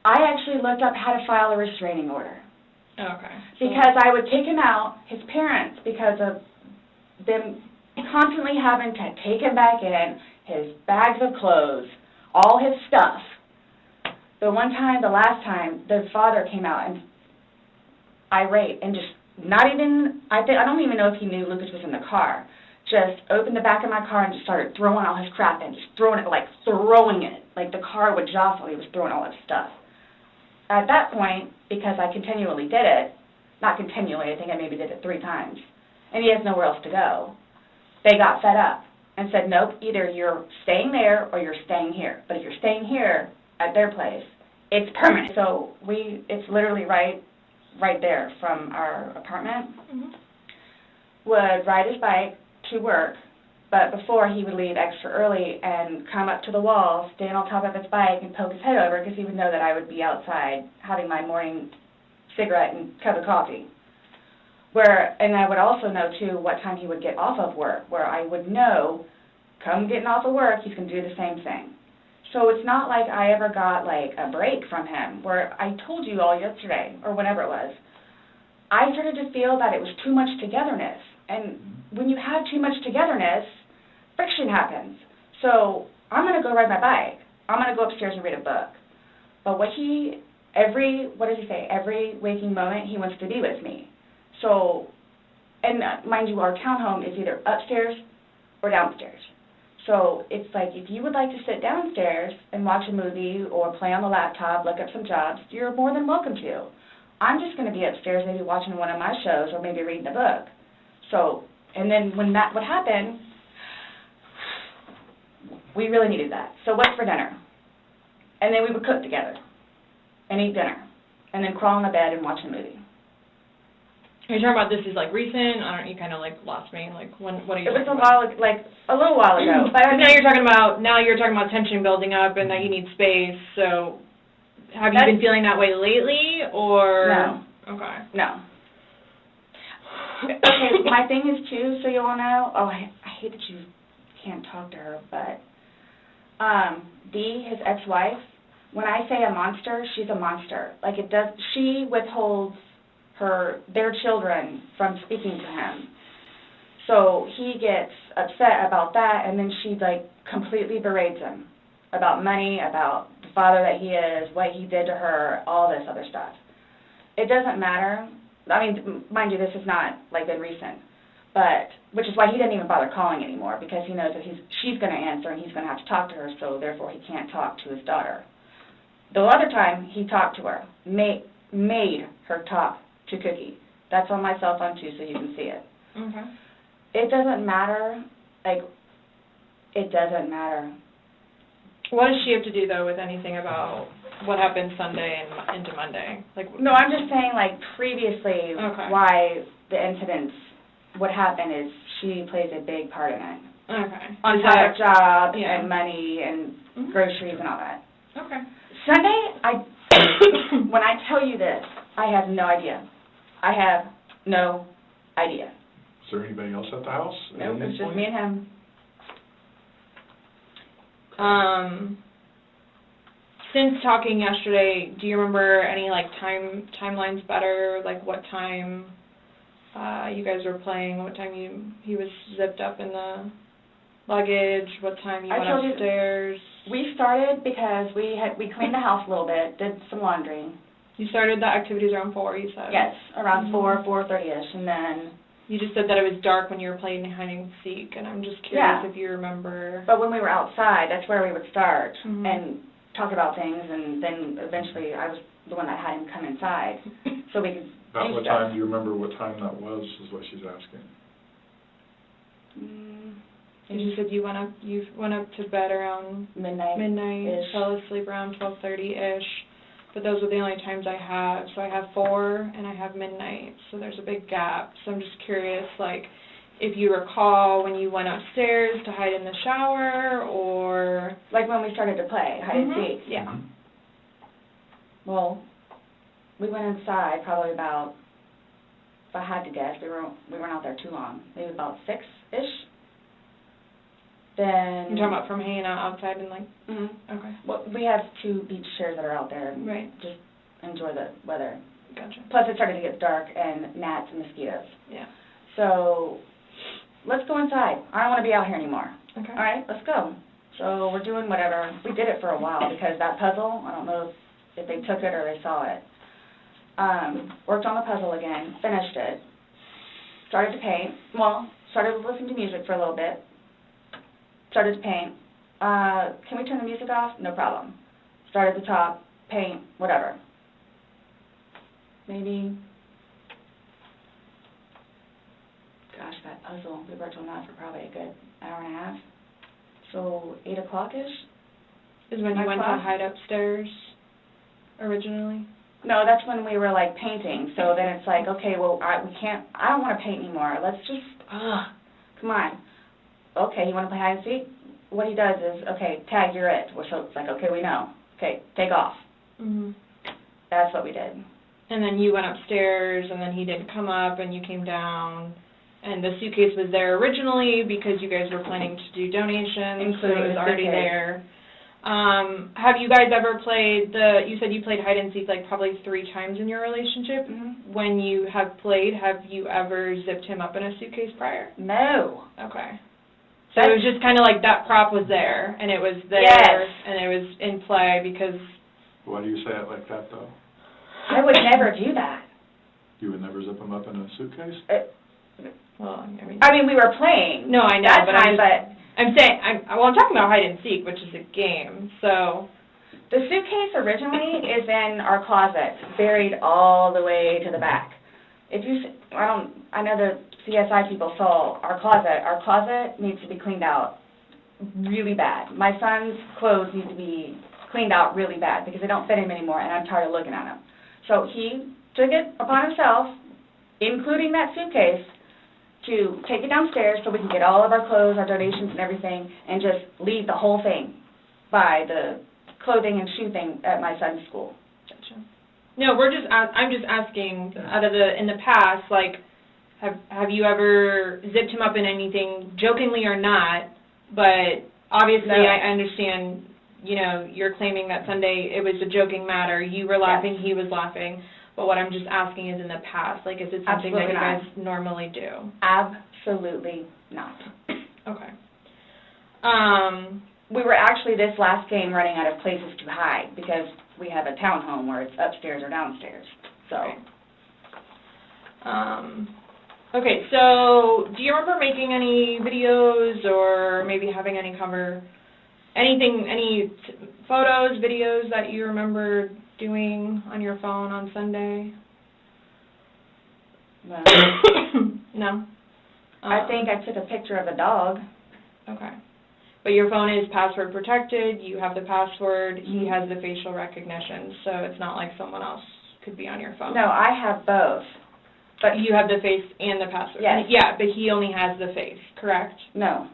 I actually looked up how to file a restraining order. Okay. Because I would take him out, his parents, because of them constantly having to take him back in, his bags of clothes, all his stuff. The last time, the father came out and irate and just not even, I don't even know if he knew Lucas was in the car, just opened the back of my car and just started throwing all his crap in, just throwing it, like the car would jostle, he was throwing all his stuff. At that point, because I continually did it, not continually, I think I maybe did it 3 times, and he has nowhere else to go, they got fed up and said, nope, either you're staying there or you're staying here. But if you're staying here at their place, it's permanent. So it's literally right there from our apartment. Would ride his bike to work, but before he would leave extra early and come up to the wall, stand on top of his bike and poke his head over because he would know that I would be outside having my morning cigarette and cup of coffee. And I would also know, too, what time he would get off of work, where I would know, come getting off of work, he's going to do the same thing. So it's not like I ever got, like, a break from him, where I told you all yesterday, or whenever it was, I started to feel that it was too much togetherness. And when you have too much togetherness, friction happens. So I'm going to go ride my bike. I'm going to go upstairs and read a book. But every waking moment, he wants to be with me. So, and mind you, our townhome is either upstairs or downstairs. So it's like, if you would like to sit downstairs and watch a movie or play on the laptop, look up some jobs, you're more than welcome to. I'm just going to be upstairs maybe watching one of my shows or maybe reading a book. So, and then when that would happen, we really needed that. So what's for dinner? And then we would cook together and eat dinner and then crawl in the bed and watch a movie. You're talking about this is like recent? You kind of like lost me. Like what are you? It was a little while ago. But now you're talking about tension building up and that you need space. So have you been feeling that way lately, or no? Okay. No. Okay. My thing is too, so you all know. Oh, I hate that you can't talk to her, but Dee, his ex-wife. When I say a monster, she's a monster. Like she withholds their children from speaking to him. So he gets upset about that, and then she, like, completely berates him about money, about the father that he is, what he did to her, all this other stuff. It doesn't matter. I mean, mind you, this has not, like, been recent, but, which is why he didn't even bother calling anymore, because he knows that she's going to answer and he's going to have to talk to her, so therefore he can't talk to his daughter. The other time he talked to her, made her talk to Cookie. That's on my cell phone, too, so you can see it. Okay. It doesn't matter. Like, it doesn't matter. What does she have to do, though, with anything about what happened Sunday and into Monday? Like, no, I'm just saying, like, previously, why the incidents would happen is she plays a big part in it. Okay. On top of job and money and groceries and all that. Okay. Sunday, when I tell you this, I have no idea. I have no idea. Is there anybody else at the house? Nope, it's just me and him. Since talking yesterday, do you remember any, like, timelines better? Like, what time you guys were playing, what time he was zipped up in the luggage, what time you went upstairs? We started because we cleaned the house a little bit, did some laundry. You started the activities around 4, you said? Yes, around 4:30ish, and then... You just said that it was dark when you were playing hide and seek, and I'm just curious if you remember. But when we were outside, that's where we would start and talk about things, and then eventually I was the one that had him come inside so we could About what time, do you remember what time that was, is what she's asking? And you said you went up to bed around Midnight. fell asleep around 12:30-ish. But those are the only times I have. So I have 4 and I have midnight. So there's a big gap. So I'm just curious, like, if you recall when you went upstairs to hide in the shower, or Like when we started to play hide and seek. Yeah. Well, we went inside probably about, if I had to guess, we weren't out there too long. Maybe about 6-ish. Then You're talking about from hanging out outside and like. Mhm. Okay. Well, we have 2 beach chairs that are out there and Right. just enjoy the weather. Gotcha. Plus, it started to get dark and gnats and mosquitoes. Yeah. So, let's go inside. I don't want to be out here anymore. Okay. All right, let's go. So we're doing whatever. We did it for a while because that puzzle, I don't know if they took it or they saw it. Worked on the puzzle again, finished it, started to paint. Well, started listening to music for a little bit. Started to paint. Can we turn the music off? No problem. Start at the top, paint, whatever. Maybe, gosh, that puzzle, we worked on that for probably a good hour and a half. So 8 o'clock-ish? Is when you 9 went to o'clock? hide upstairs originally? No, that's when we were like painting. So then it's like, okay, well, I don't want to paint anymore. Let's just, come on. Okay, you want to play hide and seek? What he does is, okay, tag, you're it. So it's like, okay, we know. Okay, take off. Mm-hmm. That's what we did. And then you went upstairs, and then he didn't come up, and you came down, and the suitcase was there originally because you guys were planning to do donations, so it was already there. Have you guys ever played you said you played hide and seek like probably 3 times in your relationship. Mm-hmm. When you have played, have you ever zipped him up in a suitcase prior? No. Okay. So it was just kind of like that prop was there, and it was there, Yes. and it was in play because... Why do you say it like that, though? I would never do that. You would never zip them up in a suitcase? Well, I mean, we were playing. No, I know, that but time, I'm talking about hide and seek, which is a game, so... The suitcase originally is in our closet, buried all the way to the back. If you, I know the CSI people saw our closet. Our closet needs to be cleaned out really bad. My son's clothes need to be cleaned out really bad because they don't fit him anymore, and I'm tired of looking at them. So he took it upon himself, including that suitcase, to take it downstairs so we can get all of our clothes, our donations and everything, and just leave the whole thing by the clothing and shoe thing at my son's school. Gotcha. No, I'm just asking, in the past, like, have you ever zipped him up in anything, jokingly or not, but obviously No. I understand, you're claiming that Sunday it was a joking matter, you were laughing, Yes. he was laughing, but what I'm just asking is in the past, like, is it something Absolutely that you not. guys normally do? Absolutely not. Okay. We were actually this last game running out of places to hide because we have a townhome where it's upstairs or downstairs. So. Okay, so do you remember making any videos or maybe having any photos, videos that you remember doing on your phone on Sunday? No. No? I think I took a picture of a dog. Okay. But your phone is password protected, you have the password, he has the facial recognition, so it's not like someone else could be on your phone. No, I have both. But you have the face and the password. Yes. Yeah, but he only has the face, correct? No.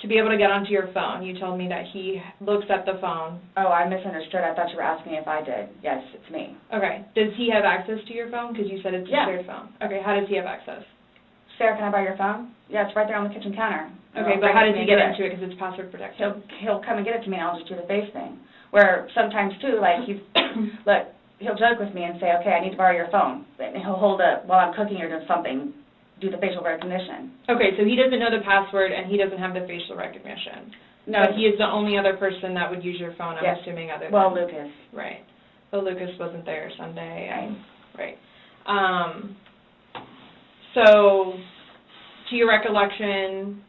To be able to get onto your phone, you told me that he looks at the phone. Oh, I misunderstood. I thought you were asking if I did. Yes, it's me. Okay. Does he have access to your phone? Because you said it's a Yeah. shared phone. Okay, how does he have access? Sarah, can I borrow your phone? Yeah, it's right there on the kitchen counter. Okay, but how does he get into it? Because it's password protected. He'll come and get it to me, and I'll just do the face thing. Where sometimes, too, like, he'll joke with me and say, okay, I need to borrow your phone. And he'll hold it while I'm cooking or doing something, do the facial recognition. Okay, so he doesn't know the password, and he doesn't have the facial recognition. No. But he is the only other person that would use your phone, I'm Yes. assuming, other than... Well, Lucas. Right. But Lucas wasn't there Sunday. Right. So, to your recollection,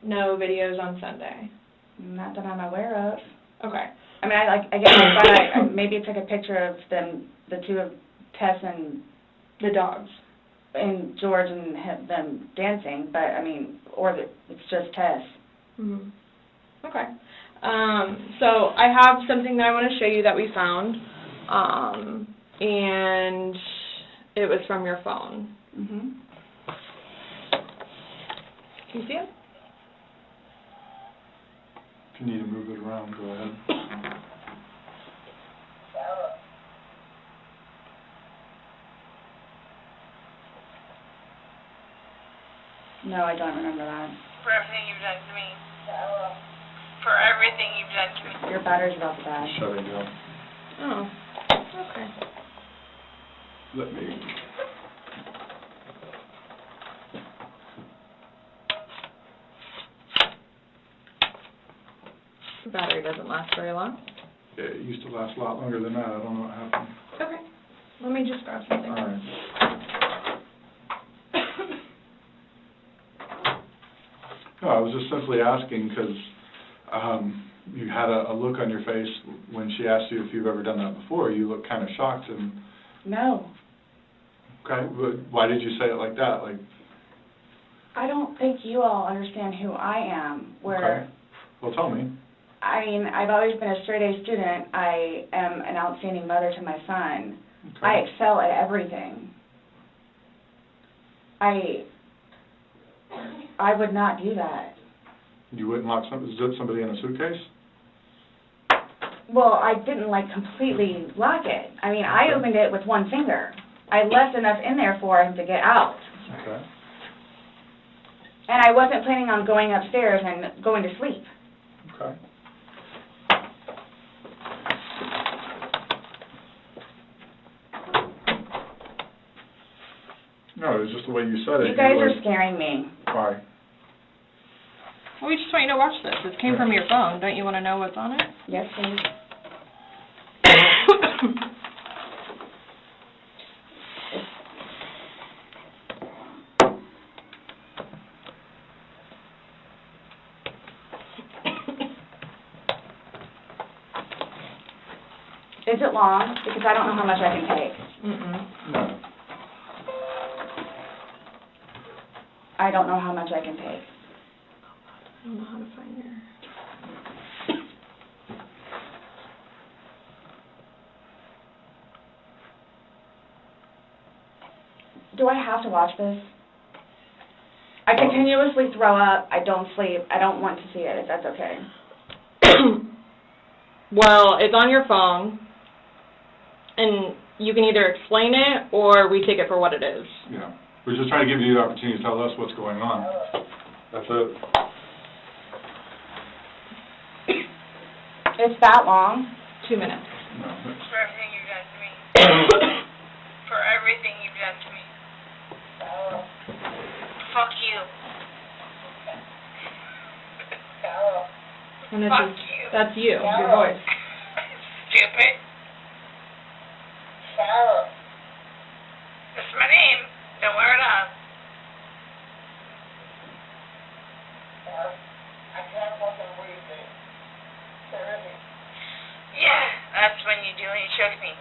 no videos on Sunday? Not that I'm aware of. Okay. I mean, I maybe took a picture of them, the two of Tess and The dogs. George and them dancing, but I mean, it's just Tess. Mm-hmm. Okay. So I have something that I want to show you that we found, and it was from your phone. Mm-hmm. Can you see it? If you need to move it around, go ahead. No, I don't remember that. For everything you've done to me. For everything you've done to me. Your battery's about to die. Shut it down. Oh, okay. Let me. The battery doesn't last very long. Yeah, it used to last a lot longer than that. I don't know what happened. Okay. Let me just grab something. All right. No, I was just simply asking because you had a look on your face when she asked you if you've ever done that before. You looked kind of shocked and. No. Okay, but why did you say it like that? Like. I don't think you all understand who I am. Okay. Well, tell me. I mean, I've always been a straight-A student. I am an outstanding mother to my son. Okay. I excel at everything. I would not do that. You wouldn't lock somebody in a suitcase? Well, I didn't, completely lock it. I mean, I opened it with one finger. I left enough in there for him to get out. Okay. And I wasn't planning on going upstairs and going to sleep. Okay. No, it was just the way you said it. You guys are scaring me. Why? Well, we just want you to watch this. This came from your phone. Don't you want to know what's on it? Yes, please. Is it long? Because I don't know how much I can take. Mm-mm. No. I don't know how much I can take. I don't know how to find your... Do I have to watch this? I continuously throw up. I don't sleep. I don't want to see it, if that's okay. Well, it's on your phone, and you can either explain it or we take it for what it is. Yeah. We're just trying to give you the opportunity to tell us what's going on. That's it. It's that long? 2 minutes. No. For everything you've done to me. For everything you've done to me. Fuck you. And this Fuck is, you. that's you, your voice. Stupid. That's my name. Don't wear it on. I can't fucking breathe it. Yeah, that's when you do when you choke me.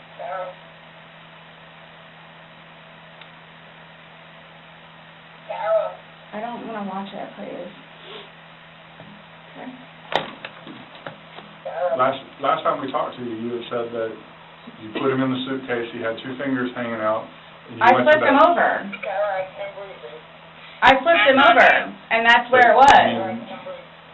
I don't want to watch it, please. Okay. Last time we talked to you, you had said that you put him in the suitcase, he had 2 fingers hanging out, and you I went to flipped him bed. over. I flipped him over, and that's where it was. And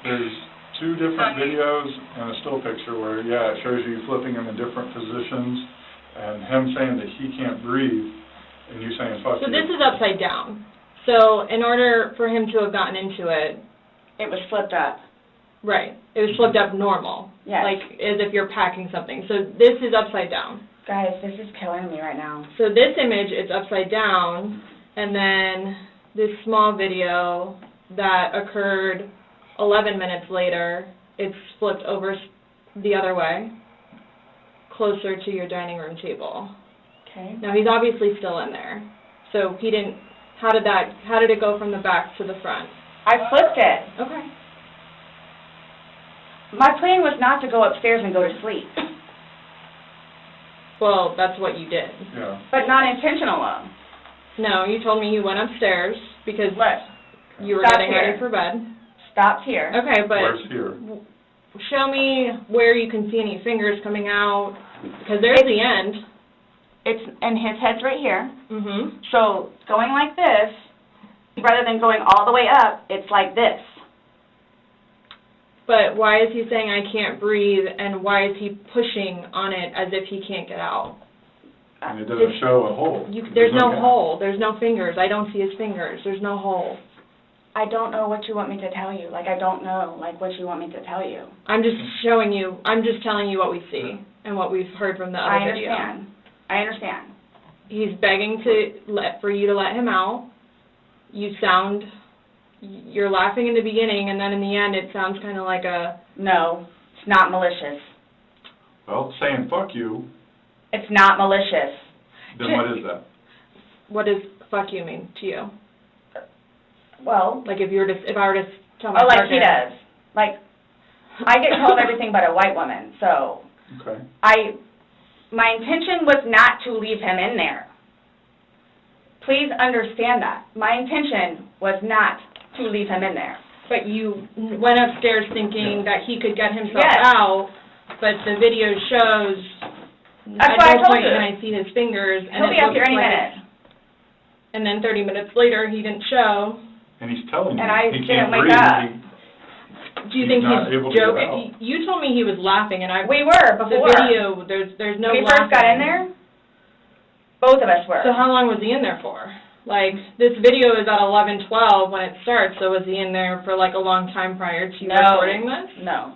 there's 2 different videos and a still picture where, yeah, it shows you flipping him in different positions, and him saying that he can't breathe, and you saying fuck you. So this is upside down. So in order for him to have gotten into it... It was flipped up. Right. It was flipped up normal. Yes. Like as if you're packing something. So this is upside down. Guys, this is killing me right now. So this image is upside down, and then this small video that occurred 11 minutes later, it's flipped over the other way, closer to your dining room table. Okay. Now he's obviously still in there. So he didn't, how did it go from the back to the front? I flipped it. Okay. My plan was not to go upstairs and go to sleep. Well, that's what you did. Yeah. But not intentional though. No, you told me you went upstairs because What? you were Stop getting here. ready for bed. stops here. Okay, but Where's here? show me where you can see any fingers coming out, because there's the end. And his head's right here. Mm-hmm. So going like this, rather than going all the way up, it's like this. But why is he saying I can't breathe, and why is he pushing on it as if he can't get out? And it doesn't show a hole. There's no hole. There's no fingers. I don't see his fingers. There's no hole. I don't know what you want me to tell you. Like, I don't know, like, what you want me to tell you. I'm just showing you. I'm just telling you what we see and what we've heard from the other video. I understand. He's begging for you to let him out. You're laughing in the beginning, and then in the end it sounds kind of like a... No, it's not malicious. Well, saying fuck you. It's not malicious. Then what is that? What does fuck you mean to you? Well... Like if I were to tell my like partner... he does. Like, I get called everything but a white woman, so... Okay. My intention was not to leave him in there. Please understand that. My intention was not to leave him in there. But you went upstairs thinking that he could get himself out, but the video shows That's at what I no told point you. can I see his fingers. And He'll be up here any minute. And then 30 minutes later, he didn't show. And he's telling you And I he didn't can't wake breathe. up. Do you think not able he's to get joking? You told me he was laughing, and We were before. The video, there's no When we laughing. first got in there, both of us were. So how long was he in there for? Like, this video is at 11:12 when it starts, so was he in there for, like, a long time prior to you recording this? No.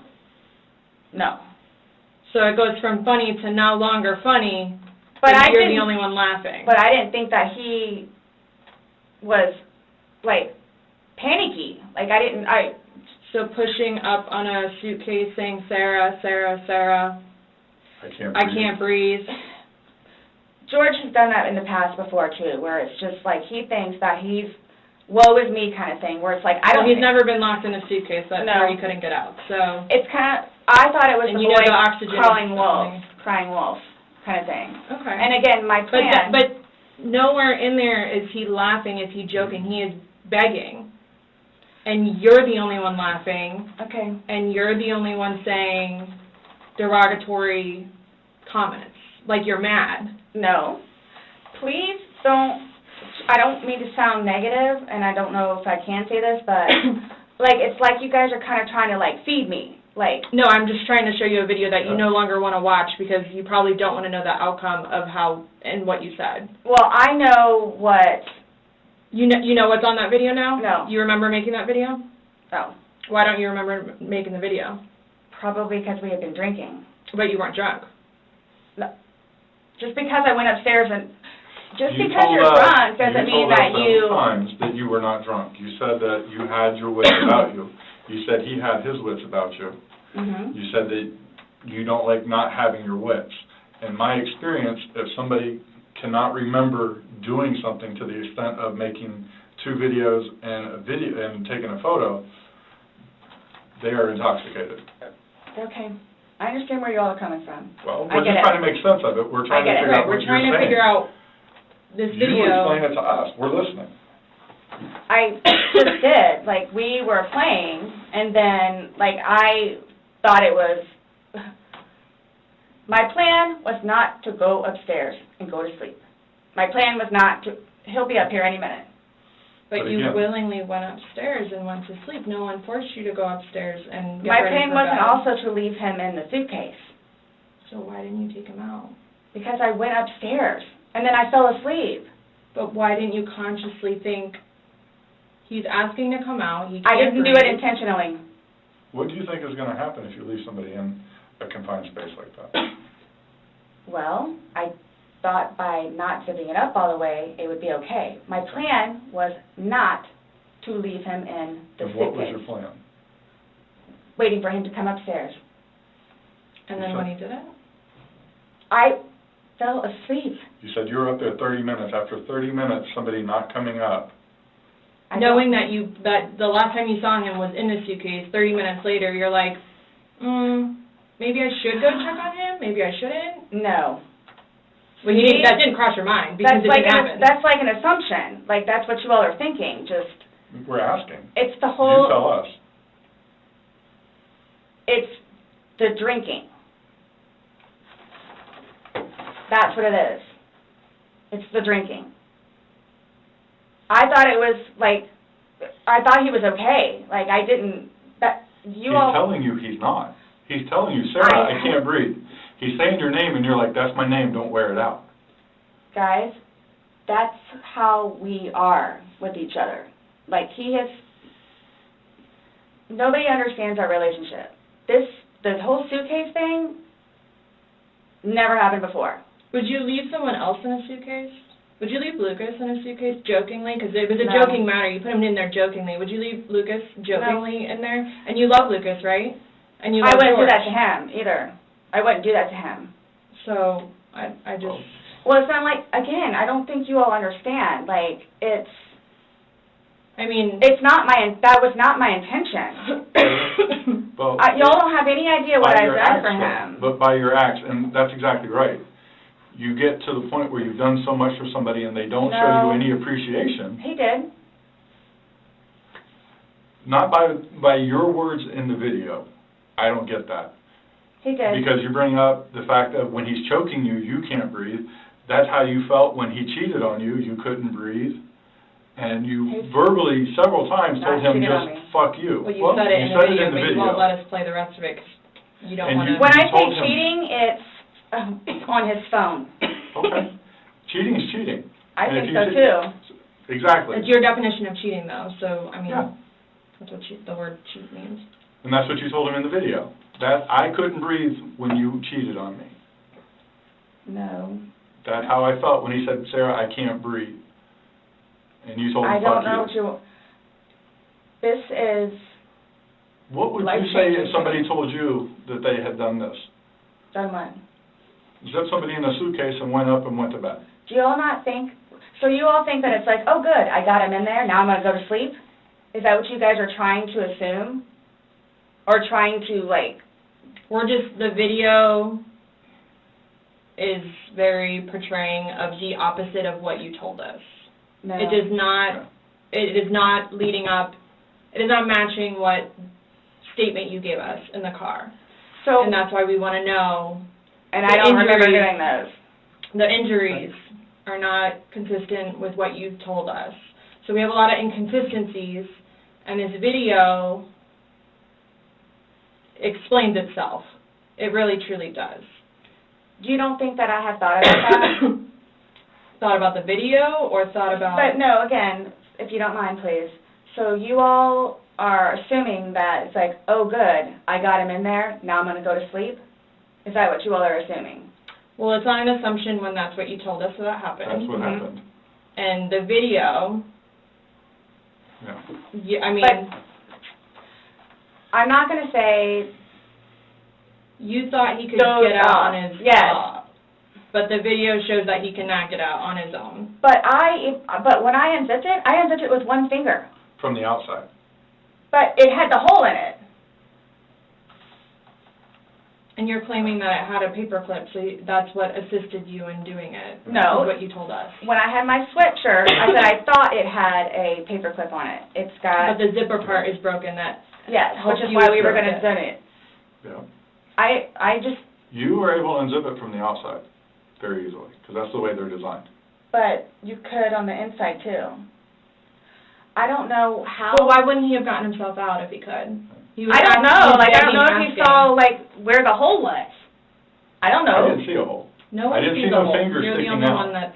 No. So it goes from funny to no longer funny, But you're the only one laughing. But I didn't think that he was, like, panicky. Like, So pushing up on a suitcase saying, Sarah, Sarah, Sarah, I can't breathe. George has done that in the past before, too, where it's just like he thinks that he's woe is me kind of thing, where it's like, he's never been locked in a suitcase. That's where he couldn't get out. So it's kind of, I thought it was and the you know boy the oxygen crying wolf kind of thing. Okay. And again, my plan. But nowhere in there is he laughing, is he joking. He is begging. And you're the only one laughing. Okay. And you're the only one saying derogatory comments. Like you're mad. No. Please don't, I don't mean to sound negative, and I don't know if I can say this, but, like, it's like you guys are kind of trying to, like, feed me. Like. No, I'm just trying to show you a video that you no longer want to watch because you probably don't want to know the outcome of how and what you said. Well, I know what. You know what's on that video now? No. You remember making that video? No. Why don't you remember making the video? Probably because we had been drinking. But you weren't drunk. No. Just because I went upstairs and... Just You because told you're us- drunk doesn't mean that You told us times that you were not drunk. You said that you had your wits about you. You said he had his wits about you. Mm-hmm. You said that you don't like not having your wits. In my experience, if somebody cannot remember doing something to the extent of making 2 videos and taking a photo, they are intoxicated. Okay. I understand where you all are coming from. Well, we're just trying to make sense of it. We're trying to figure out what you're saying. We're trying to figure out this video. You explain it to us. We're listening. I just did. Like, we were playing, and then, like, I thought it was... My plan was not to go upstairs and go to sleep. My plan was not to... He'll be up here any minute. But you willingly went upstairs and went to sleep. No one forced you to go upstairs and get My ready plan for wasn't bed. also to leave him in the suitcase. So why didn't you take him out? Because I went upstairs, and then I fell asleep. But why didn't you consciously think, he's asking to come out, he can't I didn't do breathe. it intentionally. What do you think is going to happen if you leave somebody in a confined space like that? Well, I thought by not zipping it up all the way, it would be okay. My plan was not to leave him in the suitcase. And what was your plan? Waiting for him to come upstairs. And then when he did it? I fell asleep. You said you were up there 30 minutes. After 30 minutes, somebody not coming up. Knowing that the last time you saw him was in the suitcase, 30 minutes later, you're like, maybe I should go check on him? Maybe I shouldn't? No. Well, that didn't cross your mind because it didn't happen. That's like an assumption. Like, that's what you all are thinking. Just... We're asking. It's the whole... You tell us. It's the drinking. That's what it is. It's the drinking. I thought it was, like, I thought he was okay. Like, I didn't, that, He's telling you he's not. He's telling you, Sarah, I can't breathe. He's saying your name, and you're like, that's my name, don't wear it out. Guys, that's how we are with each other. Like, nobody understands our relationship. This whole suitcase thing never happened before. Would you leave someone else in a suitcase? Would you leave Lucas in a suitcase jokingly? Because it was a joking matter. You put him in there jokingly. Would you leave Lucas jokingly in there? And you love Lucas, right? And you love I wouldn't George. do that to him either. I wouldn't do that to him. So I just. Well, it's not like, again, I don't think you all understand. Like, it's. I mean, that was not my intention. Well, y'all don't have any idea what I've done for him. But by your acts, and that's exactly right. You get to the point where you've done so much for somebody and they don't show you any appreciation. He did. Not by your words in the video. I don't get that. He did. Because you bring up the fact that when he's choking you, you can't breathe. That's how you felt when he cheated on you. You couldn't breathe. And you verbally, several times, told him just fuck you. Well, you said it in the video, but you won't let us play the rest of it because you don't want to. When I say cheating, it's on his phone. Okay. Cheating is cheating. I think so, too. Exactly. It's your definition of cheating, though, so, I mean, that's what the word cheat means. And that's what you told him in the video. That I couldn't breathe when you cheated on me. No. That's how I felt when he said, Sarah, I can't breathe. And you told him, I don't know what you... This is... What would you say if somebody told you that they had done this? Done what? Zipped somebody in a suitcase and went up and went to bed. Do you all not think... So you all think that it's like, oh, good, I got him in there, now I'm going to go to sleep? Is that what you guys are trying to assume? Or trying to, like... The video is very portraying of the opposite of what you told us. No. It is not leading up, it is not matching what statement you gave us in the car. So, and that's why we want to know. And I don't remember doing those. The injuries are not consistent with what you told us. So we have a lot of inconsistencies, and this video explains itself. It really, truly does. You don't think that I have thought about that? Thought about the video, or thought about... But no, again, if you don't mind, please. So you all are assuming that it's like, oh, good, I got him in there, now I'm going to go to sleep? Is that what you all are assuming? Well, it's not an assumption when that's what you told us that happened. That's what happened. And the video... Yeah, I mean... But I'm not going to say... You thought he could get out on his own. But the video shows that he cannot get out on his own. But when I unzipped it with one finger. From the outside. But it had the hole in it. And you're claiming that it had a paper clip, so that's what assisted you in doing it. No. That's what you told us. When I had my sweatshirt, I said I thought it had a paper clip on it. It's got... But the zipper part is broken. Yes, which is why we were going to zip it. Yeah. I just... You were able to unzip it from the outside very easily, because that's the way they're designed. But you could on the inside, too. I don't know how... Well, why wouldn't he have gotten himself out if he could? I don't know. Like, I don't know if you saw, like, where the hole was. I don't know. I didn't see a hole. No I didn't see no fingers You're the sticking only out. one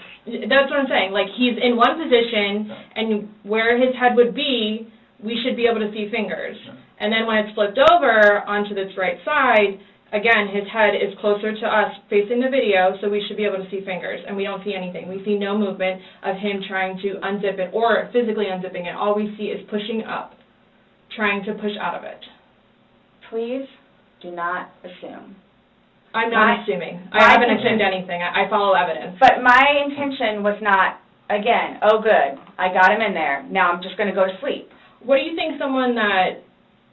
that's what I'm saying. Like, he's in one position, and where his head would be, we should be able to see fingers. Yeah. And then when it's flipped over onto this right side, again, his head is closer to us facing the video, so we should be able to see fingers, and we don't see anything. We see no movement of him trying to unzip it or physically unzipping it. All we see is pushing up, trying to push out of it. Please do not assume. I'm not assuming. I haven't assumed anything. I follow evidence. But my intention was not, again, oh, good, I got him in there, now I'm just going to go to sleep. What do you think someone that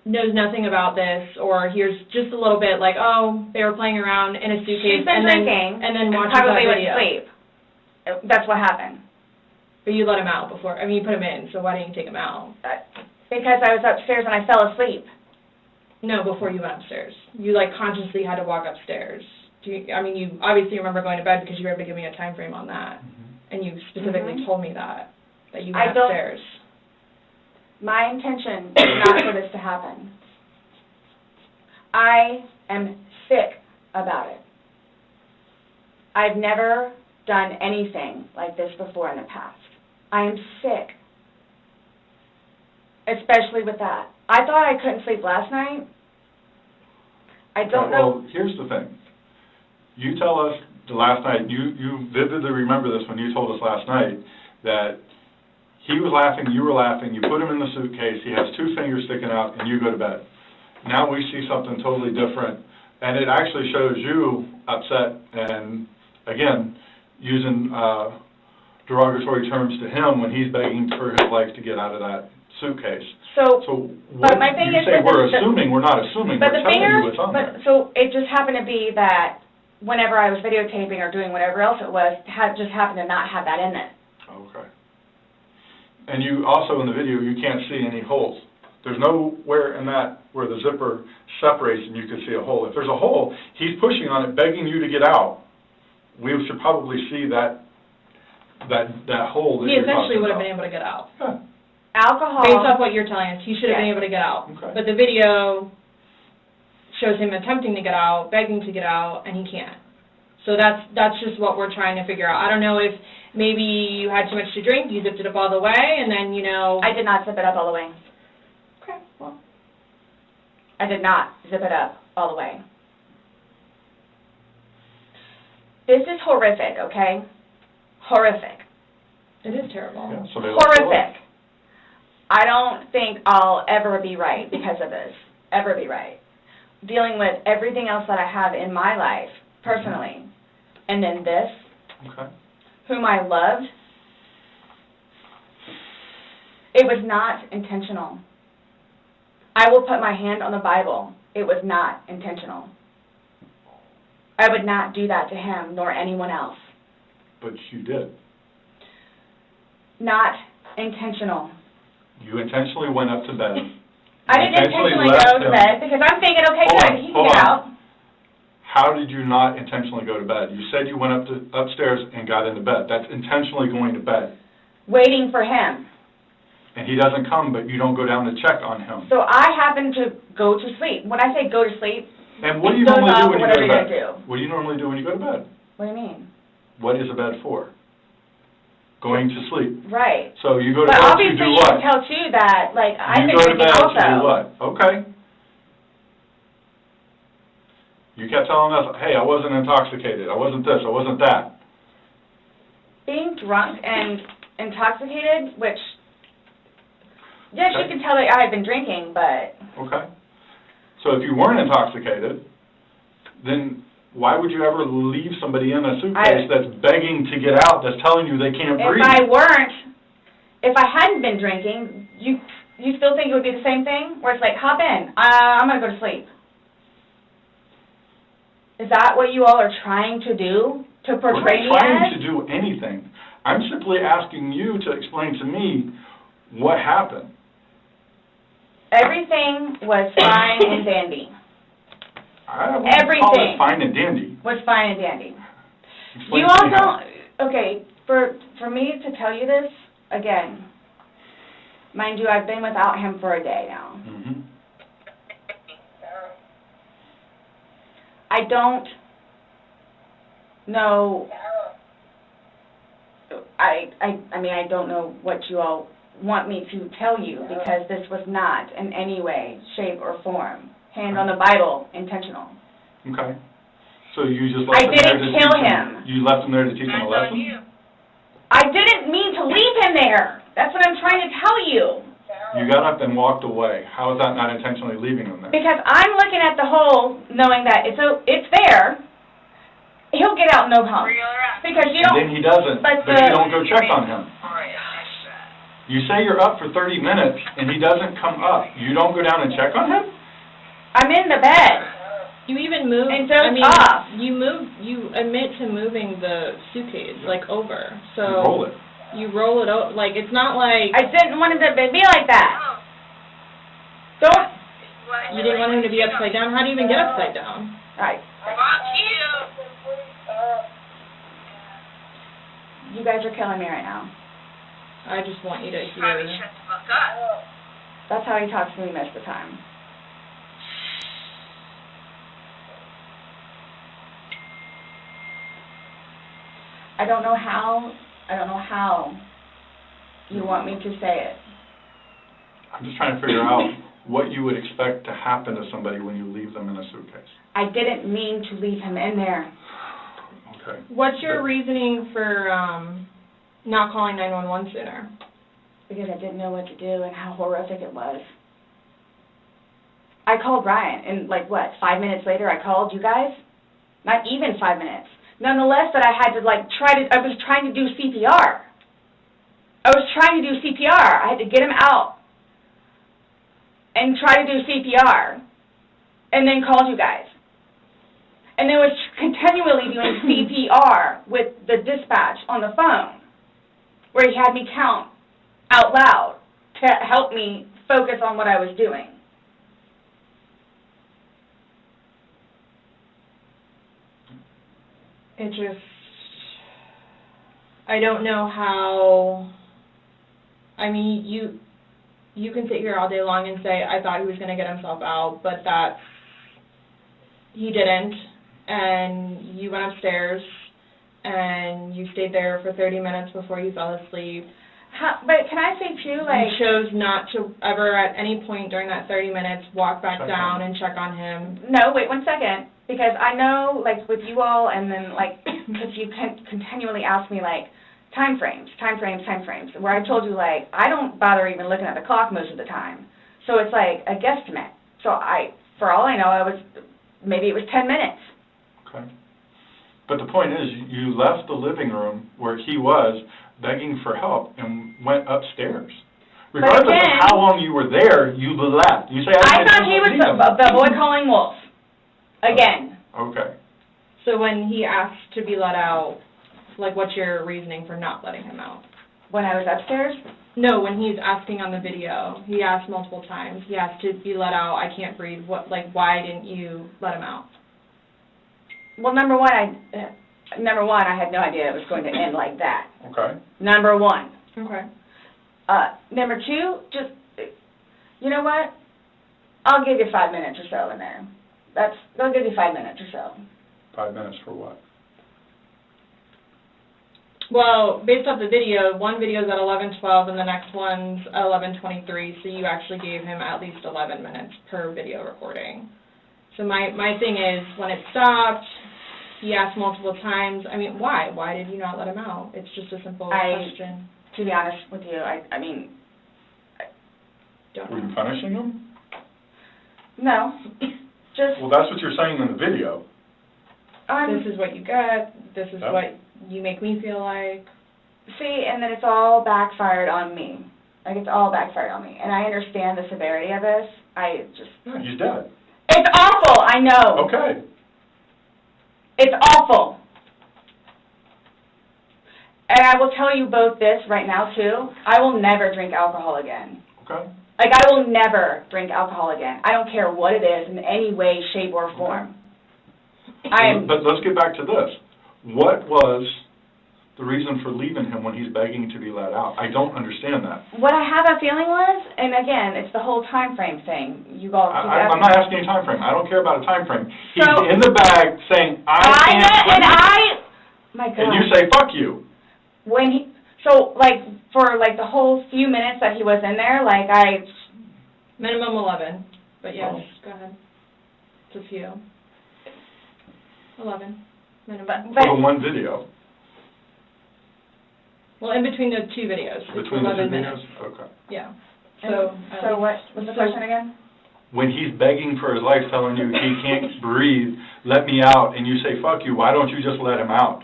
knows nothing about this or hears just a little bit like, oh, they were playing around in a suitcase She's been drinking and then watches probably that went video. to sleep. That's what happened. But you let him out before. I mean, you put him in, so why didn't you take him out? Because I was upstairs and I fell asleep. No, before you went upstairs. You, like, consciously had to walk upstairs. I mean, you obviously remember going to bed because you were able to give me a time frame on that. And you specifically told me that you went upstairs. My intention is not for this to happen. I am sick about it. I've never done anything like this before in the past. I am sick, especially with that. I thought I couldn't sleep last night. I don't know. Well, here's the thing. You tell us the last night, you vividly remember this when you told us last night, that he was laughing, you were laughing, you put him in the suitcase, he has 2 fingers sticking out, and you go to bed. Now we see something totally different, and it actually shows you upset and, again, using derogatory terms to him when he's begging for his life to get out of that suitcase. So what my thing you is say we're assuming, we're not assuming, we're telling you what's on there. So it just happened to be that whenever I was videotaping or doing whatever else it was, just happened to not have that in it. Okay. And you also, in the video, you can't see any holes. There's nowhere in that where the zipper separates and you can see a hole. If there's a hole, he's pushing on it, begging you to get out. We should probably see that hole that He you're essentially talking would have about. been able to get out. Yeah. Alcohol. Based off what you're telling us, he should have been able to get out. Okay. But the video shows him attempting to get out, begging to get out, and he can't. So that's just what we're trying to figure out. I don't know if maybe you had too much to drink, you zipped it up all the way, and then, you know... I did not zip it up all the way. Okay, well... I did not zip it up all the way. This is horrific, okay? Horrific. It is terrible. Yeah, horrific. I don't think I'll ever be right because of this. Ever be right. Dealing with everything else that I have in my life, personally. And then this, whom I loved, it was not intentional. I will put my hand on the Bible. It was not intentional. I would not do that to him nor anyone else. But you did. Not intentional. You intentionally went up to bed. I didn't intentionally go to bed because I'm thinking, okay, good, he can get out. How did you not intentionally go to bed? You said you went upstairs and got into bed. That's intentionally going to bed. Waiting for him. And he doesn't come, but you don't go down to check on him. So I happen to go to sleep. When I say go to sleep, and what do you normally do when you go to bed? Do. What do you normally do when you go to bed? What do you mean? What is a bed for? Going to sleep. Right. So you go to bed to do what? But obviously you can tell too that, like, I've been drinking also. You go to bed to do what? Okay. You kept telling us, hey, I wasn't intoxicated. I wasn't this. I wasn't that. Being drunk and intoxicated, which, yes, you can tell that I had been drinking, but... Okay. So if you weren't intoxicated, then why would you ever leave somebody in a suitcase that's begging to get out, that's telling you they can't breathe? If I hadn't been drinking, you still think it would be the same thing? Where it's like, hop in, I'm going to go to sleep. Is that what you all are trying to do? To portray me as? We're not trying to do anything. I'm simply asking you to explain to me what happened. Everything was fine and dandy. I wouldn't call it fine and dandy. Was fine and dandy. You all don't, okay, for me to tell you this, again, mind you, I've been without him for a day now. Mm-hmm. I don't know, I mean, I don't know what you all want me to tell you, because this was not in any way, shape, or form, hand on the Bible, intentional. Okay. So you just left him there to I didn't kill him. You left him there to teach him a lesson? I didn't mean to leave him there. That's what I'm trying to tell you. You got up and walked away. How is that not intentionally leaving him there? Because I'm looking at the hole, knowing that it's there. He'll get out no problem. Because you don't. And then he doesn't. But you don't go check on him. You say you're up for 30 minutes and he doesn't come up. You don't go down and check on him? I'm in the bed. You even moved. And off. You admit to moving the suitcase like over. So you roll it. You roll it out, like, it's not like... I didn't want it to be like that. Don't... You didn't want him to be upside down? How do you even get upside down? Right. I want you. You guys are killing me right now. I just want you to hear. Probably shut the fuck up. That's how he talks to me most of the time. I don't know how you want me to say it. I'm just trying to figure out what you would expect to happen to somebody when you leave them in a suitcase. I didn't mean to leave him in there. Okay. What's your reasoning for not calling 911 sooner? Because I didn't know what to do and how horrific it was. I called Brian, and 5 minutes later I called you guys? Not even 5 minutes. Nonetheless, that I had to I was trying to do CPR. I had to get him out and try to do CPR, and then called you guys. And then was continually doing CPR with the dispatch on the phone, where he had me count out loud to help me focus on what I was doing. It just, I don't know how, I mean, you can sit here all day long and say, I thought he was going to get himself out, but he didn't, and you went upstairs, and you stayed there for 30 minutes before you fell asleep. But can I say, too, You chose not to ever at any point during that 30 minutes walk back down and check on him. No, wait 1 second. Because I know, with you all, and then, because you continually ask me, time frames, where I told you, I don't bother even looking at the clock most of the time. So it's a guesstimate. So for all I know, maybe it was 10 minutes. Okay. But the point is, you left the living room where he was begging for help and went upstairs. Regardless of how long you were there, you left. You say, I thought he was the boy calling wolf. Again. Okay. So when he asked to be let out, what's your reasoning for not letting him out? When I was upstairs? No, when he's asking on the video. He asked multiple times. He asked to be let out. I can't breathe. Why didn't you let him out? Well, number one, I had no idea it was going to end like that. Okay. Number one. Okay. Number two, just, you know what? I'll give you 5 minutes or so in there. They'll give you 5 minutes or so. 5 minutes for what? Well, based off the video, one video is at 11:12 and the next one's at 11:23, so you actually gave him at least 11 minutes per video recording. So my thing is, when it stopped, he asked multiple times, I mean, why? Why did you not let him out? It's just a simple question. To be honest with you, I don't Were know. you punishing him? No. Just... Well, that's what you're saying in the video. This is what you get. This is what you make me feel like. See, and then it's all backfired on me. It's all backfired on me. And I understand the severity of this. Yeah, he's dead. It's awful, I know. Okay. It's awful. And I will tell you both this right now, too. I will never drink alcohol again. Okay. I will never drink alcohol again. I don't care what it is in any way, shape, or form. But let's get back to this. What was the reason for leaving him when he's begging to be let out? I don't understand that. What I have a feeling was, and again, it's the whole time frame thing. I'm not asking a time frame. I don't care about a time frame. He's in the bag saying, I can't breathe. My God. And you say, fuck you. For the whole few minutes that he was in there, Minimum 11, but yes, go ahead. It's a few. 11, minimum. For the one video. Well, in between the two videos. Between the 11 two minutes. videos? Okay. Yeah. So what's the question again? When he's begging for his life, telling you he can't breathe, let me out, and you say, fuck you, why don't you just let him out?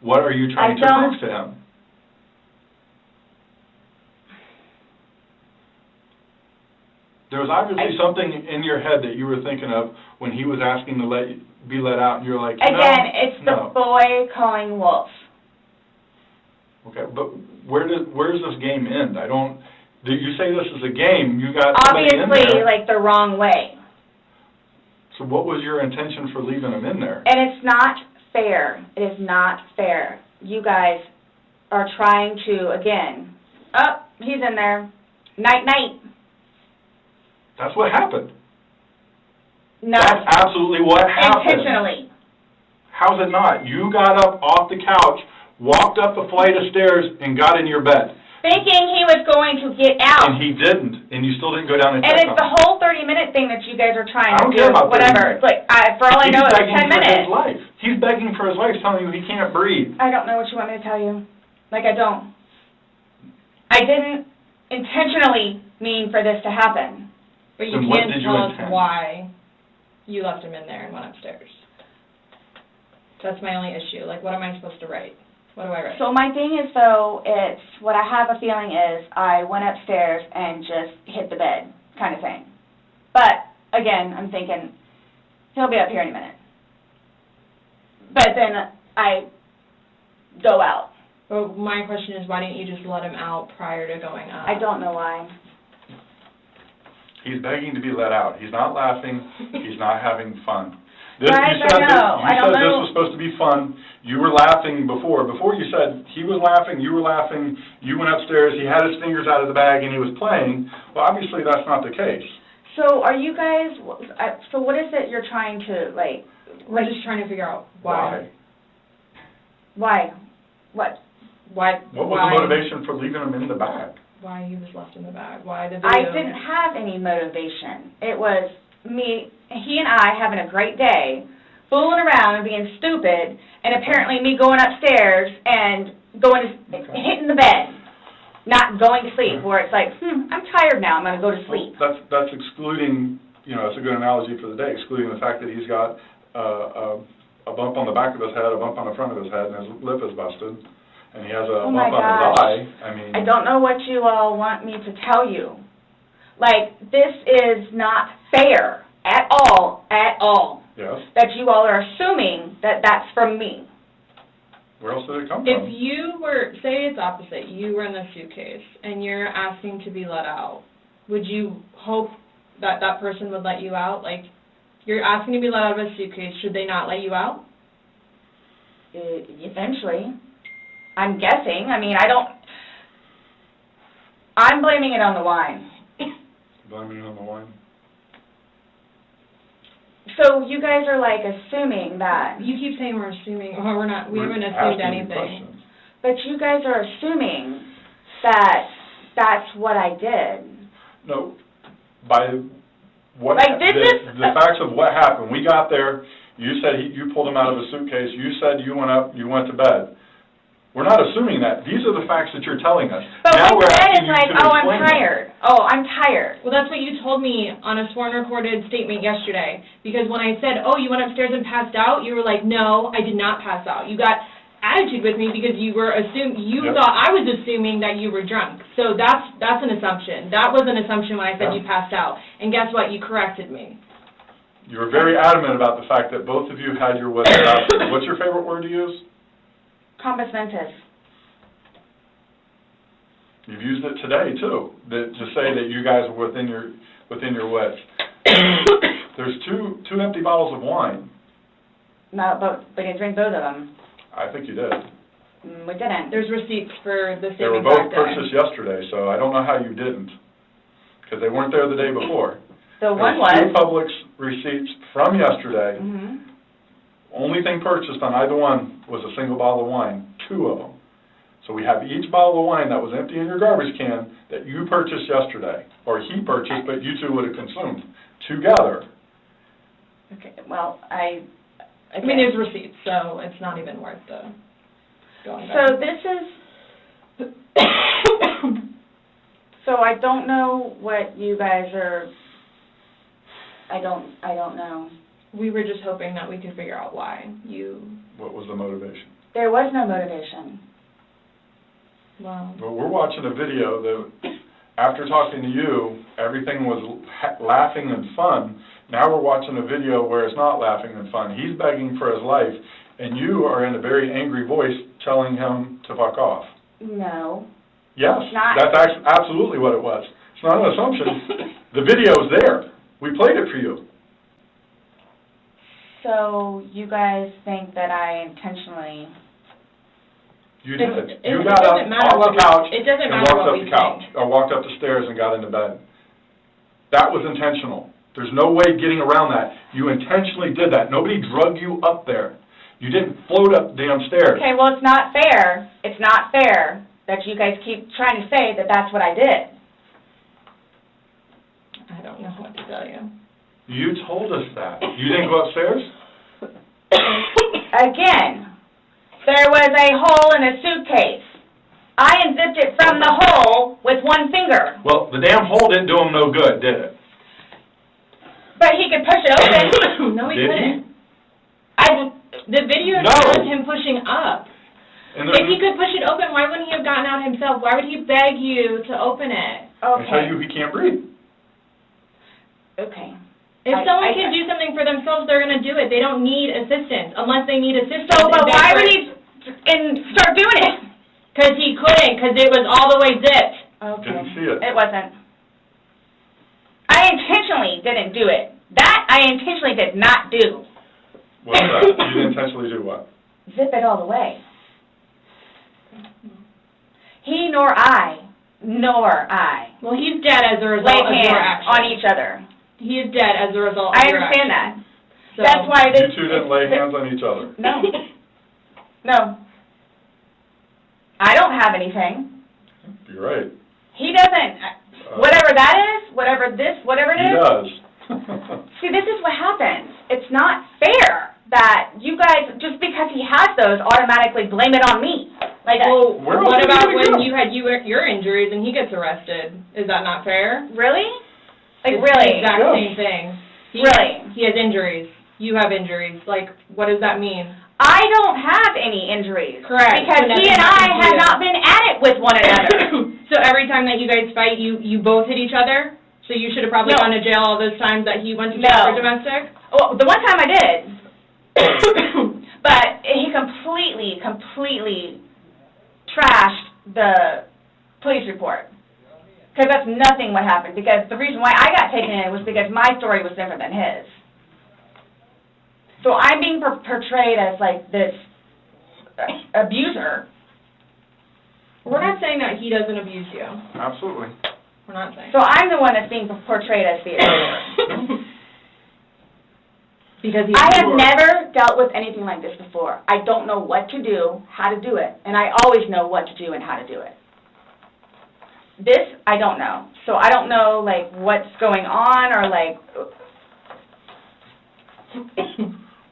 What are you trying to prove to him? There was obviously something in your head that you were thinking of when he was asking to be let out, and you're like, no. Again, it's the boy calling wolf. Okay, but where does this game end? You say this is a game. You got somebody in there. Obviously, the wrong way. So what was your intention for leaving him in there? And it's not fair. It is not fair. You guys are trying to, again, oh, he's in there. Night, night. That's what happened. No. That's absolutely what happened. Intentionally. How's it not? You got up off the couch, walked up a flight of stairs, and got in your bed. Thinking he was going to get out. And he didn't, and you still didn't go down and check And it's on the him. whole 30-minute thing that you guys are trying I don't to do. care about 30 whatever. minutes. Like, for all I know, it's 10 He's begging for minutes. his life. He's begging for his life, telling you he can't breathe. I don't know what you want me to tell you. Like, I don't. I didn't intentionally mean for this to happen. But you Then what can't did you tell us intend? why you left him in there and went upstairs. That's my only issue. Like, what am I supposed to write? What do I write? So my thing is, though, it's, what I have a feeling is I went upstairs and just hit the bed kind of thing. But, again, I'm thinking, he'll be up here any minute. But then I go out. Well, my question is, why didn't you just let him out prior to going up? I don't know why. He's begging to be let out. He's not laughing. He's not having fun. Right, you said I know. I don't this know. was supposed to be fun. You were laughing before. Before you said he was laughing, you were laughing, you went upstairs, he had his fingers out of the bag and he was playing. Well, obviously that's not the case. So are you guys, so what is it you're trying to, like... We're just trying to figure out why. Why? What? Why? What was the motivation for leaving him in the bag? Why he was left in the bag? Why the video? I didn't have any motivation. It was me, he and I having a great day, fooling around and being stupid, and apparently me going upstairs and hitting the bed, not going to sleep, where it's like, I'm tired now, I'm going to go to sleep. That's excluding, that's a good analogy for the day, excluding the fact that he's got a bump on the back of his head, a bump on the front of his head, and his lip is busted, and he has a bump on his eye. I don't know what you all want me to tell you. Like, this is not fair at all, Yes. that you all are assuming that that's from me. Where else did it come If from? you were, say it's opposite, you were in the suitcase and you're asking to be let out, would you hope that that person would let you out? Like, you're asking to be let out of a suitcase, should they not let you out? Eventually. I'm guessing. I mean, I'm blaming it on the wine. Blaming it on the wine? So you guys are, like, assuming that. You keep saying we're assuming, or we're not, we haven't asking assumed anything. questions. But you guys are assuming that that's what I did. No, by what Like, this the facts of what happened. We got there. You said you pulled him out of a suitcase. You said you went up. You went to bed. We're not assuming that. These are the facts that you're telling us. But now what we're you said asking is you like, to oh, I'm explain tired. Oh, I'm tired. Well, that's what you told me on a sworn recorded statement yesterday. Because when I said, oh, you went upstairs and passed out, you were like, no, I did not pass out. You got attitude with me because you were thought I was assuming that you were drunk. So that's an assumption. That was an assumption when I said you passed out. And guess what? You corrected me. You were very adamant about the fact that both of you had your wits about you. What's your favorite word to use? Compass mentis. You've used it today too, to say that you guys were within your wits. There's two empty bottles of wine. No, but we didn't drink both of them. I think you did. We didn't. There's receipts for the They were same both exact day. purchased yesterday, so I don't know how you didn't, because they weren't there the day before. The one There's was. two Publix receipts from yesterday. Mm-hmm. Only thing purchased on either one was a single bottle of wine, two of them. So we have each bottle of wine that was empty in your garbage can that you purchased yesterday, or he purchased, but you two would have consumed together. Okay, well, I mean, there's receipts, so it's not even worth the going back. So this is, so I don't know what you guys are, I don't know. We were just hoping that we could figure out why you... What was the motivation? There was no motivation. Wow. Well, we're watching a video that, after talking to you, everything was laughing and fun. Now we're watching a video where it's not laughing and fun. He's begging for his life, and you are in a very angry voice telling him to fuck off. No. Yes, that's absolutely what it was. It's not an assumption. The video is there. We played it for you. So you guys think that I intentionally... You did. You got up off the couch and walked up the couch, or walked up the stairs and got into bed. That was intentional. There's no way getting around that. You intentionally did that. Nobody drug you up there. You didn't float up the damn stairs. Okay, well, it's not fair. It's not fair that you guys keep trying to say that that's what I did. I don't know what to tell you. You told us that. You didn't go upstairs? Again, there was a hole in a suitcase. I unzipped it from the hole with one finger. Well, the damn hole didn't do him no good, did it? But he could push it open. No, he Did couldn't. The video No. shows him pushing up. And If he could push it open, why wouldn't he have gotten out himself? Why would he beg you to open it? I tell Okay. you, he can't breathe. Okay. If someone can do something for themselves, they're going to do it. They don't need assistance, unless they need assistance. So, but why would he start doing it? Because he couldn't, because it was all the way zipped. Okay. Didn't see it. It wasn't. I intentionally didn't do it. That I intentionally did not do. What's that? You didn't intentionally do what? Zip it all the way. He nor I. Well, he's dead as a result Laid of your hands action. on each other. He is dead as a result I of your understand action. that. So, That's why this... You two didn't lay hands on each other. No. No. I don't have anything. You're right. He doesn't. Whatever that is, whatever it is. He does. See, this is what happens. It's not fair that you guys, just because he has those, automatically blame it on me. Like, well, Where what else about are we when gonna go? you had your injuries and he gets arrested? Is that not fair? really? Like, It's really? the exact Yeah. same thing. Really? He has injuries. You have injuries. Like, what does that mean? I don't have any injuries. Correct. Because So he nothing and I happened to have you. not been at it with one another. So every time that you guys fight, you both hit each other? So you should have probably No. gone to jail all those times that he went to jail No. for domestic? Well, the one time I did. But he completely trashed the police report. Because that's nothing what happened. Because the reason why I got taken in was because my story was different than his. So I'm being portrayed as, like, this abuser. We're not saying that he doesn't abuse you. Absolutely. We're not saying. So I'm the one that's being portrayed as the abuser. Because he's I have poor. never dealt with anything like this before. I don't know what to do, how to do it, and I always know what to do and how to do it. This, I don't know. So I don't know, like, what's going on or, like...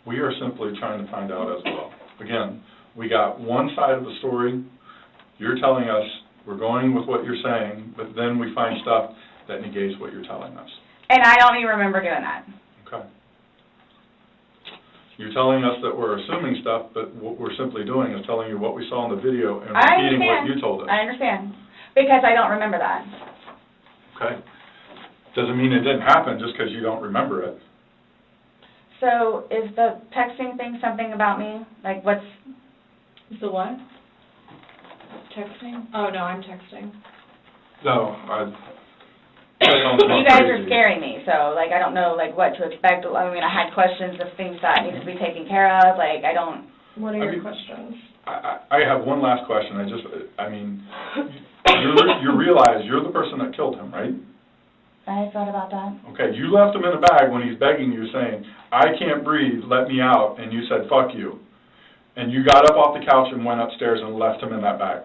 We are simply trying to find out as well. Again, we got one side of the story. You're telling us we're going with what you're saying, but then we find stuff that negates what you're telling us. And I don't even remember doing that. Okay. You're telling us that we're assuming stuff, but what we're simply doing is telling you what we saw in the video and I repeating what understand. you told us. I understand. Because I don't remember that. Okay. Doesn't mean it didn't happen just because you don't remember it. So is the texting thing something about me? Like, what's... The what? Texting? Oh, no, I'm texting. No, You guys are scaring me, so, like, I don't know, like, what to expect. I mean, I had questions of things that need to be taken care of. Like, I don't... What are your questions? I have one last question. You realize you're the person that killed him, right? I thought about that. Okay, you left him in a bag when he's begging you, saying, I can't breathe, let me out, and you said, fuck you. And you got up off the couch and went upstairs and left him in that bag.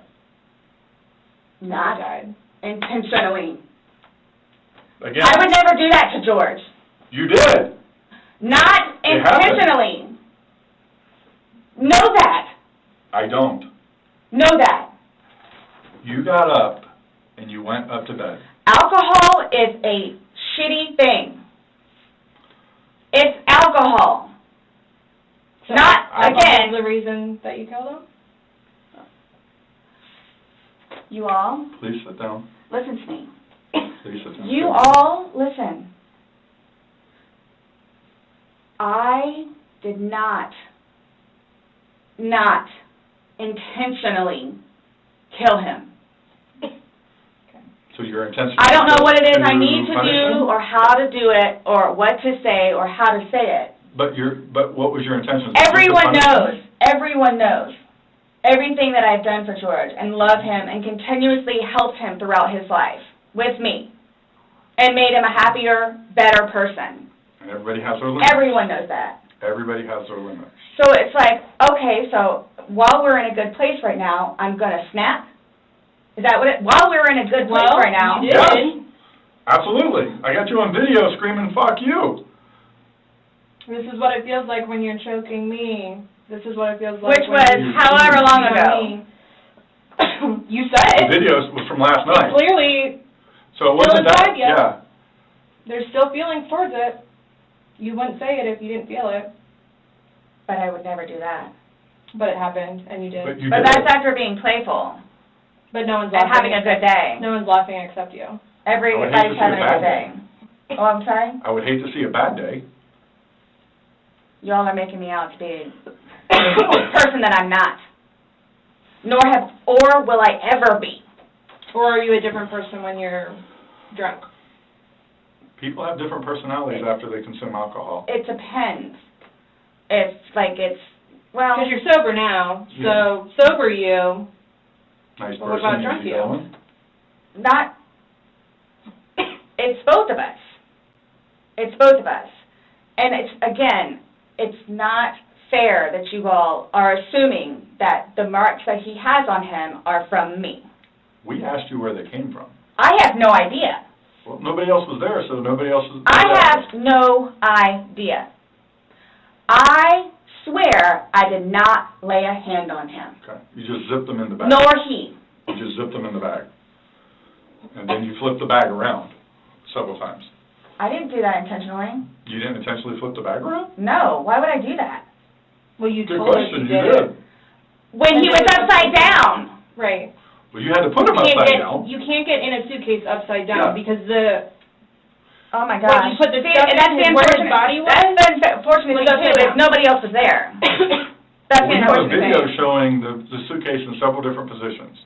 Not intentionally. Again, I would never do that to George. you did. Not It happened. intentionally. Know that. I don't. Know that. You got up and you went up to bed. Alcohol is a shitty thing. It's alcohol. So Not, again, the reason that you killed him? you all, Please sit down. listen to me. Please sit down. You all, listen. I did not intentionally kill him. So your intention... I don't know what it is I need to punish do him? or how to do it or what to say or how to say it, But what was your intention? Everyone knows. Everyone knows. Everything that I've done for George and love him and continuously helped him throughout his life with me and made him a happier, better person. And everybody has their limits. Everyone knows that. Everybody has their limits. So it's like, okay, so while we're in a good place right now, I'm going to snap? Is that what it, while we're in a good place right now? You did. Yes, absolutely. I got you on video screaming, fuck you. This is what it feels like when you're choking me. This is what it feels like. Which was however long ago. You said it. The video was from last night. Clearly, so it wasn't that, yet. yeah. There's still feelings towards it. You wouldn't say it if you didn't feel it. But I would never do that. But it happened, and you did. But that's after being playful. But no one's laughing. And having a good day. No one's laughing except you. Everybody's having a good day. Oh, I'm sorry? I would hate to see a bad day. Y'all are making me out to be a person that I'm not. Or will I ever be. Or are you a different person when you're drunk? People have different personalities after they consume alcohol. It depends. Well... Because you're sober now, so sober you... Nice well, what about drunk you? Not... It's both of us. It's both of us. And it's not fair that you all are assuming that the marks that he has on him are from me. We asked you where they came from. I have no idea. Well, nobody else was there, so nobody else was... I have no idea. I swear I did not lay a hand on him. Okay. You just zipped them in the bag. Nor he. You just zipped them in the bag. And then you flipped the bag around several times. I didn't do that intentionally. You didn't intentionally flip the bag around? No. Why would I do that? Well, you Good told us question. you You did. When he was upside down. Right. Well, you had to put him upside down. You can't get in a suitcase upside down because the... Oh, my gosh. When you put the stuff in where his body was... That's the unfortunate thing, too, is nobody else was there. That's the unfortunate thing. We have a video showing the suitcase in several different positions.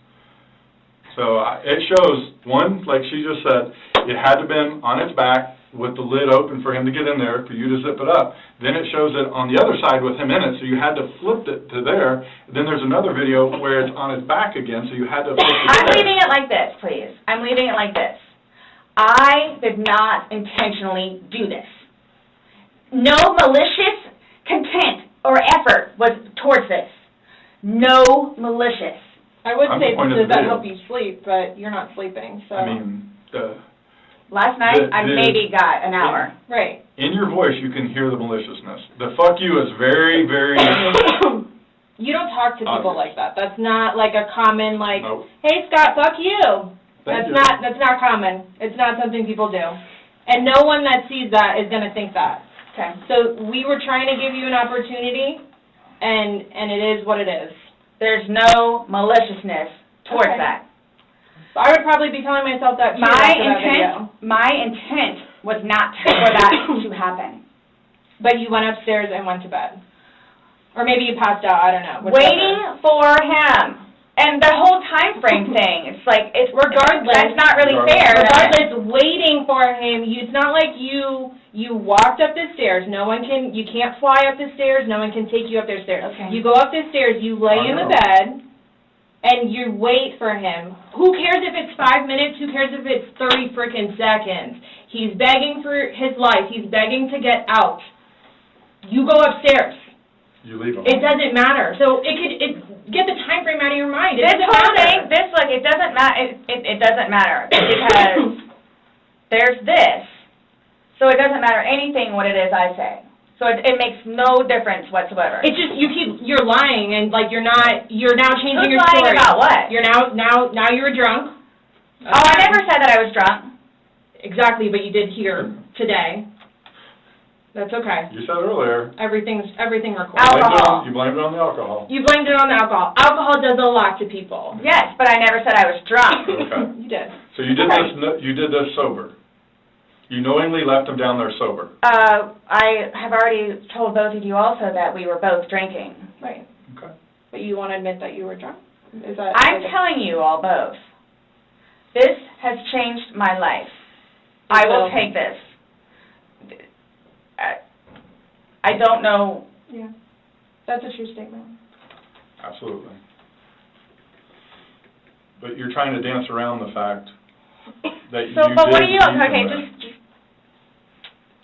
So it shows, one, like she just said, it had to have been on its back with the lid open for him to get in there, for you to zip it up. Then it shows it on the other side with him in it, so you had to flip it to there. Then there's another video where it's on his back again, so you had to flip it I'm leaving it like this, please. I'm leaving it like this. I did not intentionally do this. No malicious content or effort was towards this. No malicious. I would say does that help you sleep, but you're not sleeping, so... I mean, last night, I maybe got an hour. Right. In your voice, you can hear the maliciousness. The fuck you is very, very... You don't talk to people like that. That's not like a common, like, nope. Hey, Scott, fuck you. That's not common. It's not something people do. And no one that sees that is going to think that. Okay. So we were trying to give you an opportunity, and it is what it is. There's no maliciousness towards that. So I would probably be telling myself that too My intent was not for that to happen. But you went upstairs and went to bed. Or maybe you passed out, I don't know. Waiting for him. And the whole time frame thing, it's like, regardless, that's not really fair. Regardless, waiting for him, it's not like you walked up the stairs. You can't fly up the stairs, no one can take you up the stairs. Okay. You go up the stairs, you lay in the bed, and you wait for him. Who cares if it's 5 minutes? Who cares if it's 30 frickin' seconds? He's begging for his life. He's begging to get out. You go upstairs. You leave him. It doesn't matter. So get the time frame out of your mind. It doesn't matter. It doesn't matter because there's this. So it doesn't matter anything what it is I say. So it makes no difference whatsoever. It's just you're lying and like you're now changing your story. Who's lying about what? You're now you're drunk. Oh, I never said that I was drunk. Exactly, but you did here today. That's okay. You said earlier. Everything recorded. Alcohol. You blamed it on the alcohol. You blamed it on the alcohol. Alcohol does a lot to people. Yes, but I never said I was drunk. Okay. You did. So you did this. You did this sober. You knowingly left him down there sober. I have already told both of you also that we were both drinking. Right. Okay. But you want to admit that you were drunk? I'm telling you all both. This has changed my life. I will take this. I don't know. Yeah, that's a true statement. Absolutely. But you're trying to dance around the fact that So, but what are you, leave them okay, there. just.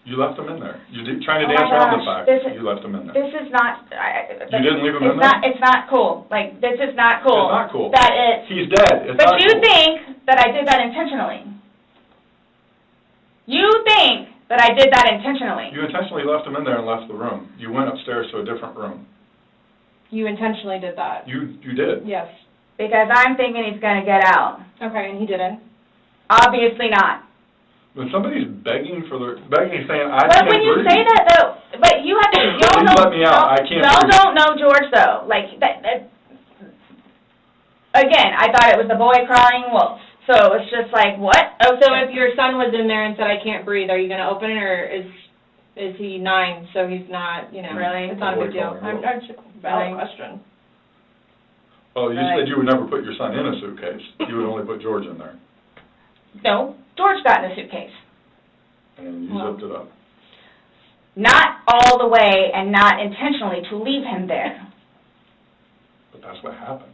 You left them in there. You're trying to Oh dance my around the gosh, fact you left them in there. This is not, You didn't leave them in there? It's not cool. Like, this is not cool. It's not cool. That it's. He's dead. It's But not you cool. think that I did that intentionally. You think that I did that intentionally. You intentionally left them in there and left the room. You went upstairs to a different room. You intentionally did that. You did. Yes. Because I'm thinking he's going to get out. Okay, and he didn't. Obviously not. When somebody's begging, saying, I But can't when you breathe. say that, though, but you have to, y'all Please don't, let me out. I can't y'all breathe. don't know George, though. Like, again, I thought it was the boy crying wolf. So it's just like, what? Oh, so if your son was in there and said, I can't breathe, are you going to open it, or is he 9, so he's not, Really? it's not a big deal? Boy I'm just a valid question. Oh, you Right. said you would never put your son in a suitcase. You would only put George in there. No, George got in a suitcase. And you zipped it up. Not all the way and not intentionally to leave him there. But that's what happened.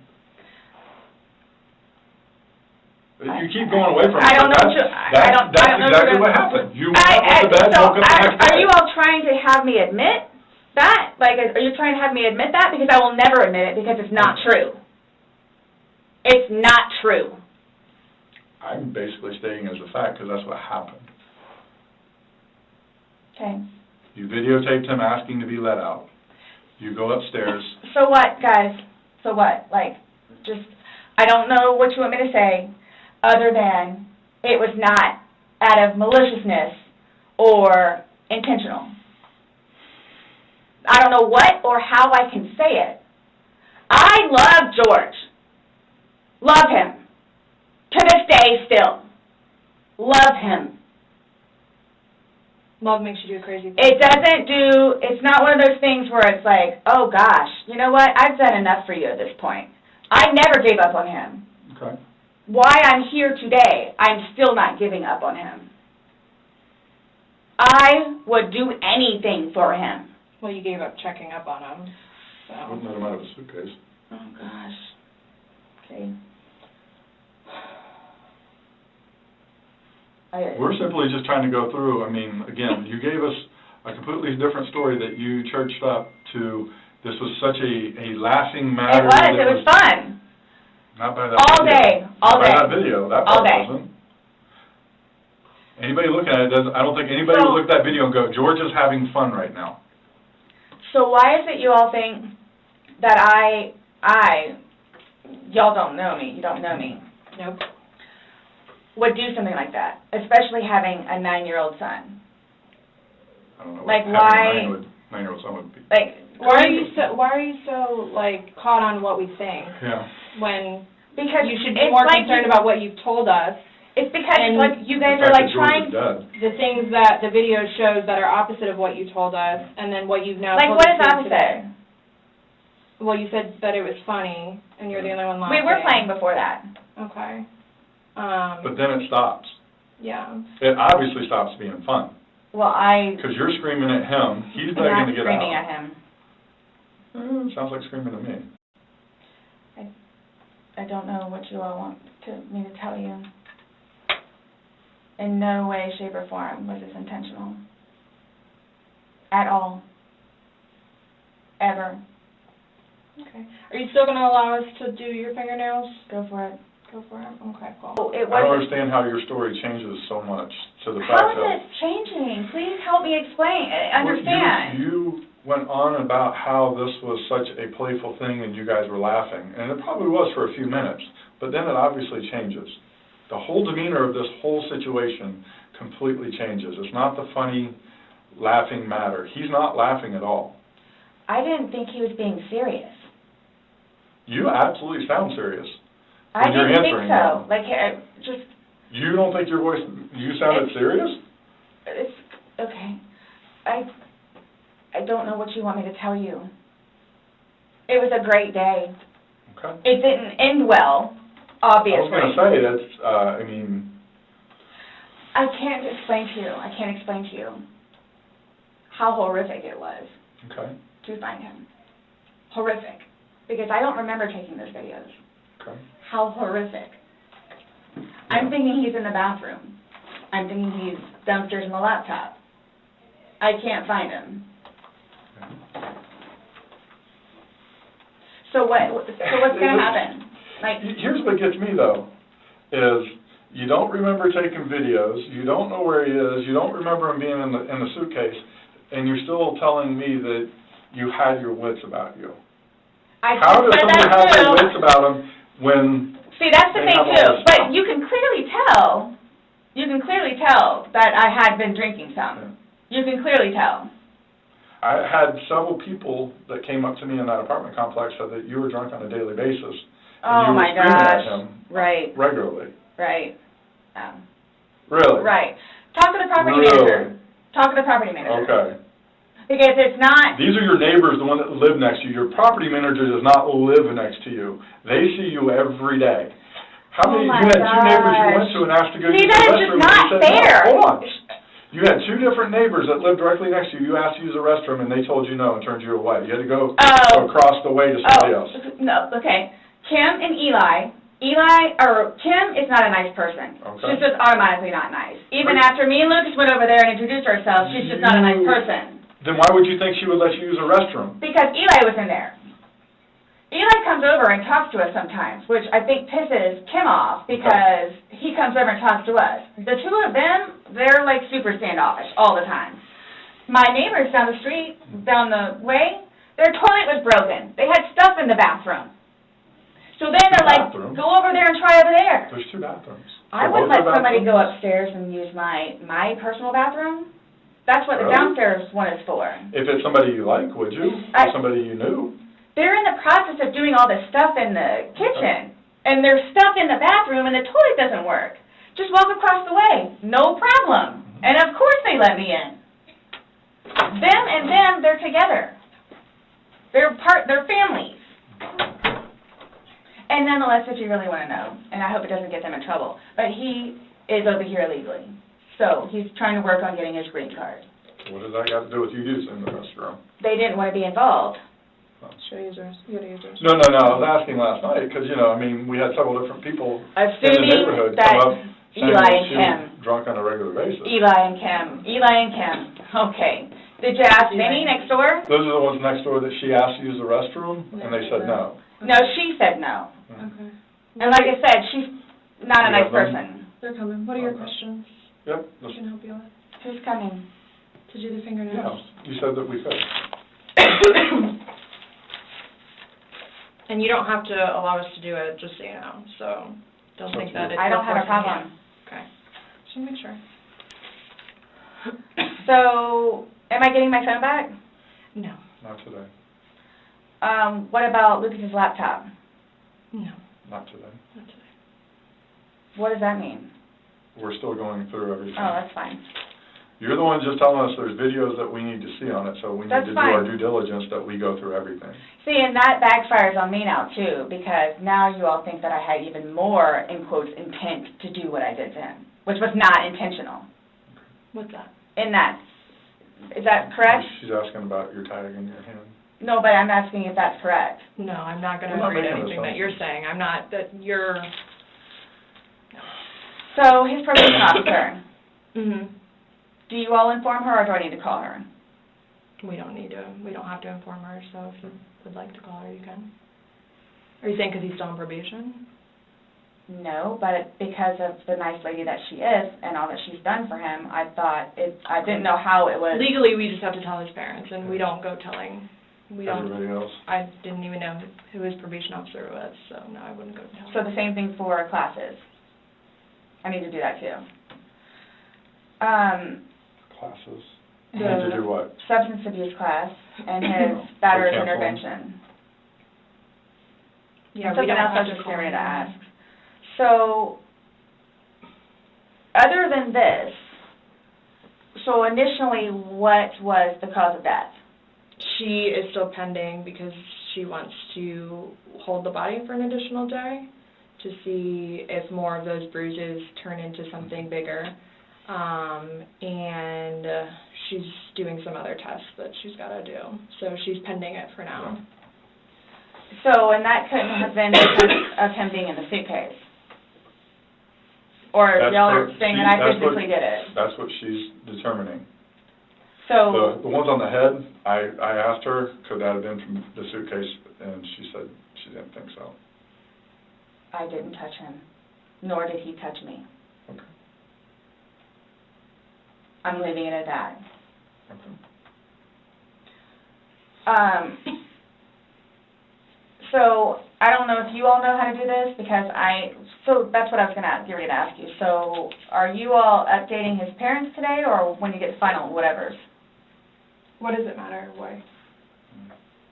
You keep going away from it. I don't know. That's exactly what happened. You went up to bed, woke up the next Are day. you all trying to have me admit that? Like, are you trying to have me admit that? Because I will never admit it because it's not true. It's not true. I'm basically stating as a fact because that's what happened. Okay. You videotaped him asking to be let out. You go upstairs. So what, guys? So what? Like, just, I don't know what you want me to say other than it was not out of maliciousness or intentional. I don't know what or how I can say it. I love George. Love him. To this day still. Love him. Love makes you do crazy things. It's not one of those things where it's like, oh gosh, you know what, I've done enough for you at this point. I never gave up on him. Okay. Why I'm here today, I'm still not giving up on him. I would do anything for him. Well, you gave up checking up on him, so. Wouldn't let him out of a suitcase. Oh gosh. Okay. We're simply just trying to go through, I mean, again, you gave us a completely different story that you churched up to, this was such a laughing matter. It was fun. Not by that All video. day, all Not day. by that video, that All part day. wasn't. Anybody looking at it doesn't, I don't think anybody would look at that video and go, George is having fun right now. So why is it you all think that y'all don't know me, you don't know me. Nope. Would do something like that, especially having a 9-year-old son. I don't know Like, what having a 9-year-old son would be. Like, Why are you so like caught on what we think Yeah. when because you should be it's more like concerned about what you've told us? It's because And like you guys The are fact like that George trying. is dead. The things that the video shows that are opposite of what you told us, and then what you've now Like told what us is here opposite? today. Well, you said that it was funny, and you're the only one laughing. We were playing before that. Okay. But then it stops. Yeah. It obviously stops being fun. Well, Because you're screaming at him, he's I'm not begging to get screaming out. at him. Sounds like screaming to me. I don't know what you all want me to tell you. In no way, shape, or form was this intentional. At all. Ever. Okay. Are you still going to allow us to do your fingernails? Go for it. Go for it. Okay, cool. Oh, it I don't wasn't. understand how your story changes so much to the How fact is that... it changing? Please help me explain, understand. You went on about how this was such a playful thing and you guys were laughing, and it probably was for a few minutes, but then it obviously changes. The whole demeanor of this whole situation completely changes. It's not the funny, laughing matter. He's not laughing at all. I didn't think he was being serious. You absolutely sound serious. I When you're didn't think answering so. them. Like, just, You don't think your voice, you sounded serious? it's, okay. I don't know what you want me to tell you. It was a great day. Okay. It didn't end well, obviously. I was going to say, that's, I mean... I can't explain to you how horrific it was. Okay. to find him. Horrific. Because I don't remember taking those videos. Okay. How horrific. I'm thinking he's in the bathroom. I'm thinking he's downstairs in the laptop. I can't find him. So what's going to happen? Like, here's what gets me, though, is you don't remember taking videos, you don't know where he is, you don't remember him being in the suitcase, and you're still telling me that you had your wits about you. How does someone have their wits about them when... See, that's the thing, too. But you can clearly tell that I had been drinking some. You can clearly tell. I had several people that came up to me in that apartment complex said that you were drunk on a daily basis. Oh, my gosh. And you were screaming at him regularly. Right. Really? Right. Talk to the property manager. Talk to the property manager. Okay. Because it's not... These are your neighbors, the one that live next to you. Your property manager does not live next to you. They see you every day. How many? You had two neighbors you went to and asked to go use the restroom. See, that is just not fair. No, hold on. You had two different neighbors that lived directly next to you. You asked to use the restroom, and they told you no and turned you away. You had to go across the way to somebody else. No, okay. Kim and Kim is not a nice person. Okay. She's just automatically not nice. Even after me and Lucas went over there and introduced ourselves, she's just not a nice person. Then why would you think she would let you use a restroom? Because Eli was in there. Eli comes over and talks to us sometimes, which I think pisses Kim off because he comes over and talks to us. The two of them, they're like super standoffish all the time. My neighbors down the street, down the way, their toilet was broken. They had stuff in the bathroom. So then they're like, go over there and try over there. There's two bathrooms. I wouldn't let somebody go upstairs and use my personal bathroom. That's what the downstairs one is for. If it's somebody you like, would you? Or somebody you knew? They're in the process of doing all this stuff in the kitchen, and there's stuff in the bathroom, and the toilet doesn't work. Just walk across the way. No problem. And of course they let me in. Them and them, they're together. They're families. And nonetheless, if you really want to know, and I hope it doesn't get them in trouble, but he is over here illegally. So he's trying to work on getting his green card. What does that got to do with you using the restroom? They didn't want to be involved. Should I use yours? You gotta use yours. No. I was asking last night because, we had several different people in the neighborhood come up saying that she was drunk on a regular basis. Eli and Kim. Okay. Did you ask Vinny next door? Those are the ones next door that she asked to use the restroom, and they said no. No, she said no. Okay. And like I said, she's not a nice person. They're coming. What are your questions? Yep. I can help you with. Who's coming? To do the fingernails? Yeah, you said that we could. And you don't have to allow us to do it, just so you know. So don't think that it's... I don't have a problem. Okay. Just want to make sure. So, am I getting my phone back? No. Not today. What about Lucas's laptop? No. Not today. Not today. What does that mean? We're still going through everything. Oh, that's fine. You're the one just telling us there's videos that we need to see on it, so we need to do our due diligence that we go through everything. See, and that backfires on me now, too, because now you all think that I had even more, in quotes, intent to do what I did to him, which was not intentional. What's that? Is that correct? She's asking about your tag in your hand. No, but I'm asking if that's correct. No, I'm not going to agree to anything that you're saying. I'm not, that you're... No. So, his probation officer. Mm-hmm. Do you all inform her, or do I need to call her? We don't have to inform her, so if you would like to call her, you can. Are you saying because he's still on probation? No, but because of the nice lady that she is and all that she's done for him, I didn't know how it was. Legally, we just have to tell his parents, and we don't go telling. Everybody else? I didn't even know who his probation officer was, so no, I wouldn't go tell him. So the same thing for classes. I need to do that too. Classes? You need to do what? Substance abuse class and his battery intervention. Yeah, something else I was just getting ready to ask. So, other than this, so initially, what was the cause of death? She is still pending because she wants to hold the body for an additional day to see if more of those bruises turn into something bigger. and she's doing some other tests that she's got to do. So she's pending it for now. So, and that couldn't have been because of him being in the suitcase? Or y'all are saying that I physically did it? That's what she's determining. So the ones on the head, I asked her, could that have been from the suitcase, and she said she didn't think so. I didn't touch him, nor did he touch me. Okay. I'm leaving it at that. Okay. So I don't know if you all know how to do this, because so that's what I was going to get ready to ask you. So are you all updating his parents today, or when you get final whatevers? What does it matter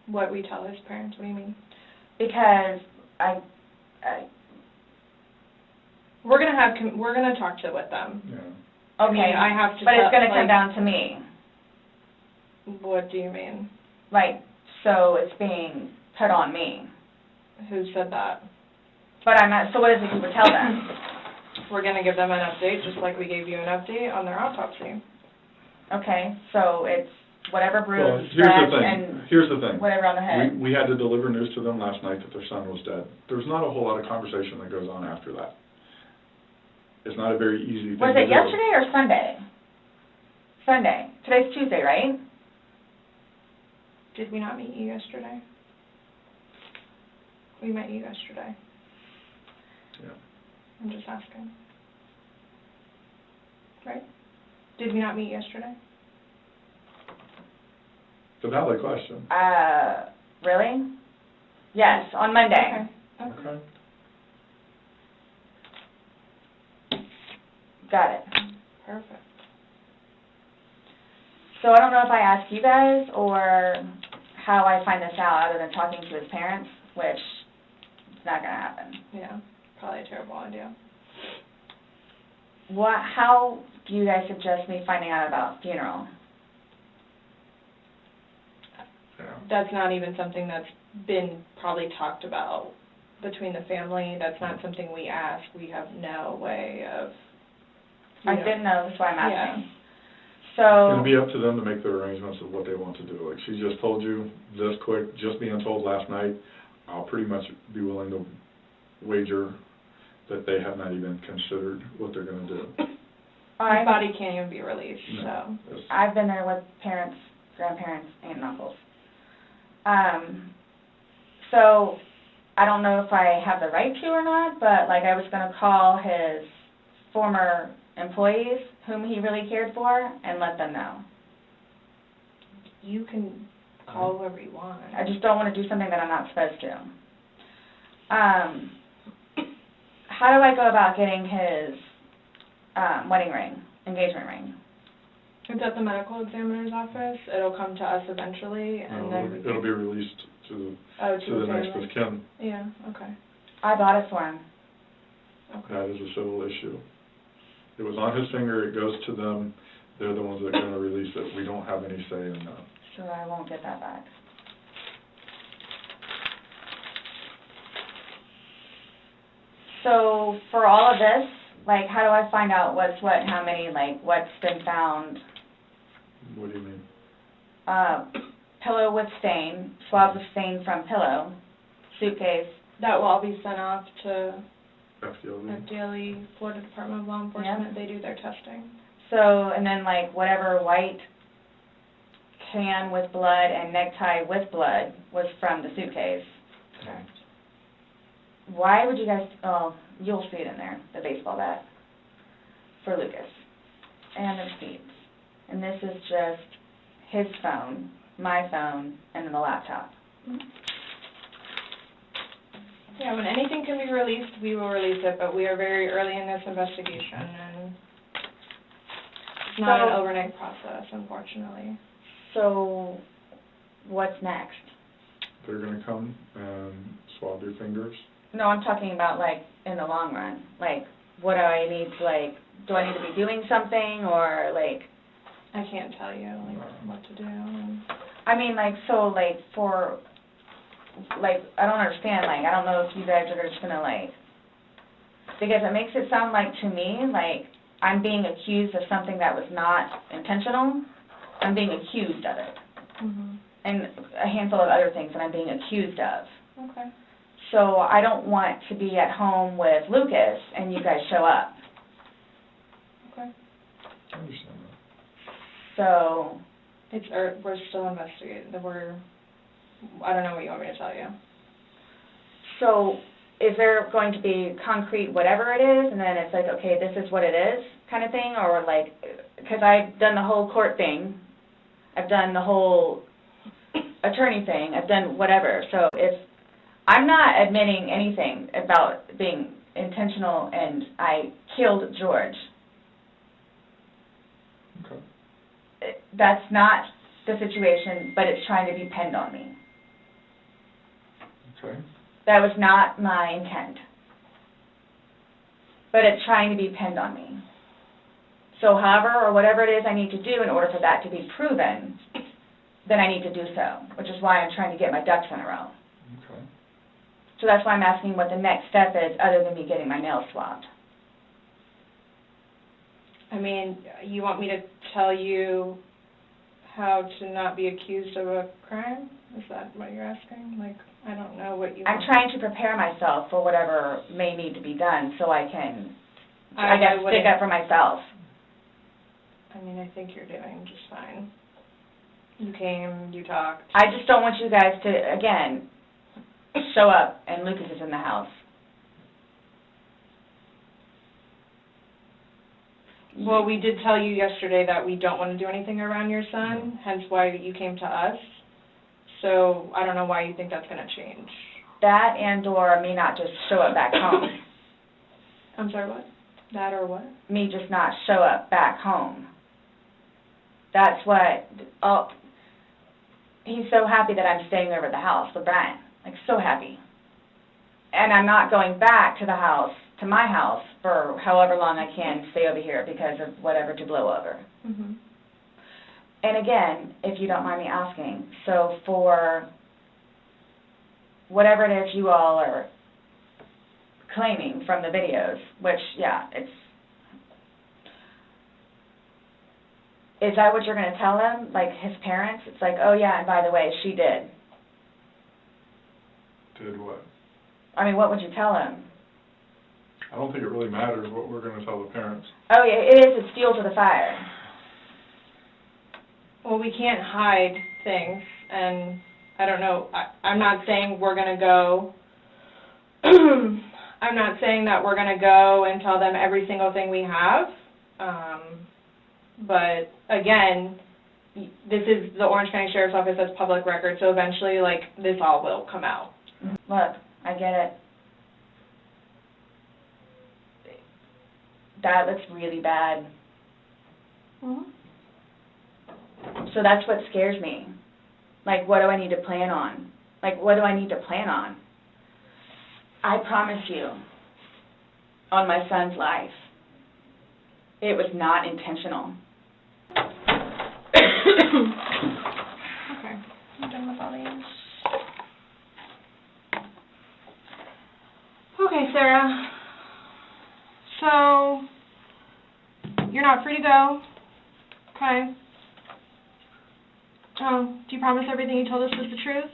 what we tell his parents? What do you mean? Because we're gonna talk with them. Yeah. Okay, I have to. But it's going to come down to me. What do you mean? Like, so it's being put on me. Who said that? But I'm not. So what is it you would tell them? We're gonna give them an update, just like we gave you an update on their autopsy. Okay, so it's whatever Well, bruise, here's the thing. Whatever on the head. We had to deliver news to them last night that their son was dead. There's not a whole lot of conversation that goes on after that. It's not a very easy thing to do. Was it yesterday or Sunday? Sunday. Today's Tuesday, right? Did we not meet you yesterday? We met you yesterday. Yeah. I'm just asking. Right? Did we not meet yesterday? It's a valid question. Really? Yes, on Monday. Okay. Got it. Perfect. So I don't know if I ask you guys or how I find this out other than talking to his parents, which is not going to happen. Yeah, probably a terrible idea. How do you guys suggest me finding out about funeral? Yeah. That's not even something that's been probably talked about between the family. That's not something we ask. We have no way of... I didn't know, that's why I'm asking. Yeah. So... It's going to be up to them to make their arrangements of what they want to do. Like she just told you this quick, just being told last night, I'll pretty much be willing to wager that they have not even considered what they're going to do. His body can't even be released, No, so... I've been there with parents, grandparents, aunt and uncles. So I don't know if I have the right to or not, but like I was going to call his former employees whom he really cared for and let them know. You can call whoever you want. I just don't want to do something that I'm not supposed to. How do I go about getting his wedding ring, engagement ring? It's at the medical examiner's office. It'll come to us eventually, and then it'll be released to the next of kin. Yeah. Okay. I bought it for him. Okay. That is a civil issue. It was on his finger. It goes to them. They're the ones that are going to release it. We don't have any say in that. So I won't get that back. So for all of this, like, how do I find out what's what, how many, like, what's been found? What do you mean? pillow with stain, swabs of stain from pillow, suitcase. That will all be sent off to FDLE, Florida Department of Law Enforcement. They do their testing. So, and then like whatever white can with blood and necktie with blood was from the suitcase. Correct. Why would you guys, oh, you'll see it in there, the baseball bat for Lucas. And the receipts. And this is just his phone, my phone, and then the laptop. Yeah, when anything can be released, we will release it, but we are very early in this investigation, and it's not an overnight process, unfortunately. So, what's next? They're going to come and swab your fingers. No, I'm talking about, like, in the long run. Like, what do I need to, like, do I need to be doing something, or, like... I can't tell you, like, what to do. I mean, like, so, like, for... Like, I don't understand, like, I don't know if you guys are just going to, like... Because it makes it sound like, to me, like, I'm being accused of something that was not intentional. I'm being accused of it. And a handful of other things that I'm being accused of. Okay. So I don't want to be at home with Lucas and you guys show up. Okay. I understand that. So we're still investigating. I don't know what you want me to tell you. So is there going to be concrete whatever it is, and then it's like, okay, this is what it is kind of thing? Or like, because I've done the whole court thing. I've done the whole attorney thing. I've done whatever. So if I'm not admitting anything about being intentional and I killed George. Okay. That's not the situation, but it's trying to be pinned on me. Okay. That was not my intent. But it's trying to be pinned on me. So however or whatever it is I need to do in order for that to be proven, then I need to do so, which is why I'm trying to get my ducks in a row. Okay. So that's why I'm asking what the next step is other than me getting my nails swabbed. I mean, you want me to tell you how to not be accused of a crime? Is that what you're asking? Like, I don't know what you want. I'm trying to prepare myself for whatever may need to be done so I can, I guess, stick up for myself. I mean, I think you're doing just fine. You came, you talked. I just don't want you guys to, again, show up and Lucas is in the house. Well, we did tell you yesterday that we don't want to do anything around your son, hence why you came to us. So I don't know why you think that's going to change. That and or me not just show up back home. I'm sorry, what? That or what? Me just not show up back home. That's what, he's so happy that I'm staying over at the house with Brian. Like, so happy. And I'm not going back to the house, to my house, for however long I can stay over here because of whatever to blow over. Mm-hmm. And again, if you don't mind me asking, so for whatever it is you all are claiming from the videos, which, yeah, is that what you're going to tell them, like his parents? It's like, oh, yeah, and by the way, she did. Did what? I mean, what would you tell them? I don't think it really matters what we're going to tell the parents. Oh, yeah, it is. It's fuel to the fire. Well, we can't hide things, and I don't know. I'm not saying we're going to go. I'm not saying that we're going to go and tell them every single thing we have. But, again, this is the Orange County Sheriff's Office, that's public record, so eventually, like, this all will come out. Look, I get it. That looks really bad. Mm-hmm. So that's what scares me. Like, what do I need to plan on? Like, what do I need to plan on? I promise you, on my son's life, it was not intentional. Okay, I'm done with all these. Okay, Sarah. So, you're not free to go. Okay. Oh, do you promise everything you told us was the truth?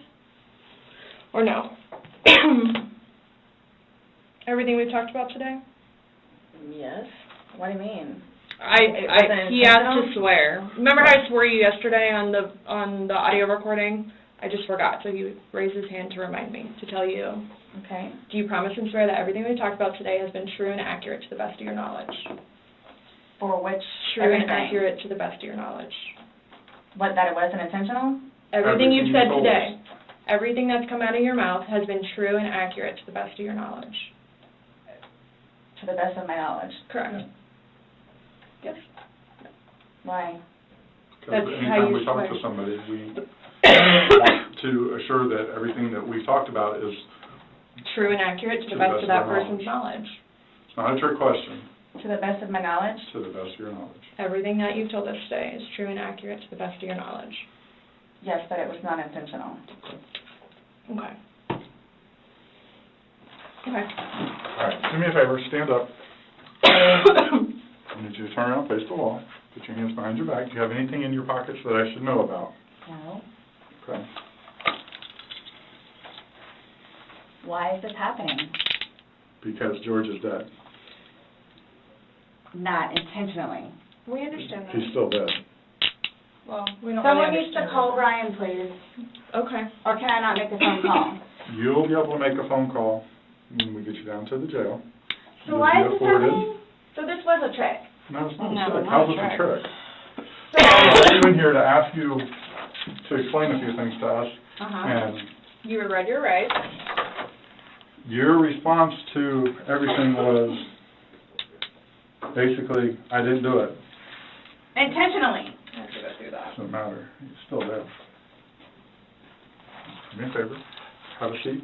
Or no? Everything we've talked about today? Yes. What do you mean? He asked to swear. Remember how I swore you yesterday on the audio recording? I just forgot, so he raised his hand to remind me, to tell you. Okay. Do you promise and swear that everything we talked about today has been true and accurate to the best of your knowledge? For which? True everything? and accurate to the best of your knowledge. What, that it wasn't intentional? Everything you've said you told today, us. everything that's come out of your mouth has been true and accurate to the best of your knowledge. To the best of my knowledge. Correct. Yes. Why? Because That's how anytime you we talk swear. to somebody, we want to assure that everything that we've talked about is True and accurate to the best of that person's knowledge. It's not a trick question. To the best of my knowledge? To the best of your knowledge. Everything that you've told us today is true and accurate to the best of your knowledge. Yes, but it was not intentional. Okay. Okay. All right, do me a favor, stand up. I need you you to turn around, face the wall, put your hands behind your back. Do you have anything in your pockets that I should know about? No. Okay. Why is this happening? Because George is dead. Not intentionally. We understand that. He's still dead. Well, we don't Someone really needs to understand call that. Brian, please. Okay. Or can I not make a phone call? You'll be able to make a phone call when we get you down to the jail. So You'll why be is this afforded- happening? So this was a trick. No, it's not No, a trick. not How's a it a trick. trick? I brought you in here to ask you to explain a few things to us, and You were read your rights. your response to everything was basically, I didn't do it. Intentionally. I have to go through that. Doesn't matter. He's still dead. Do me a favor. Have a seat.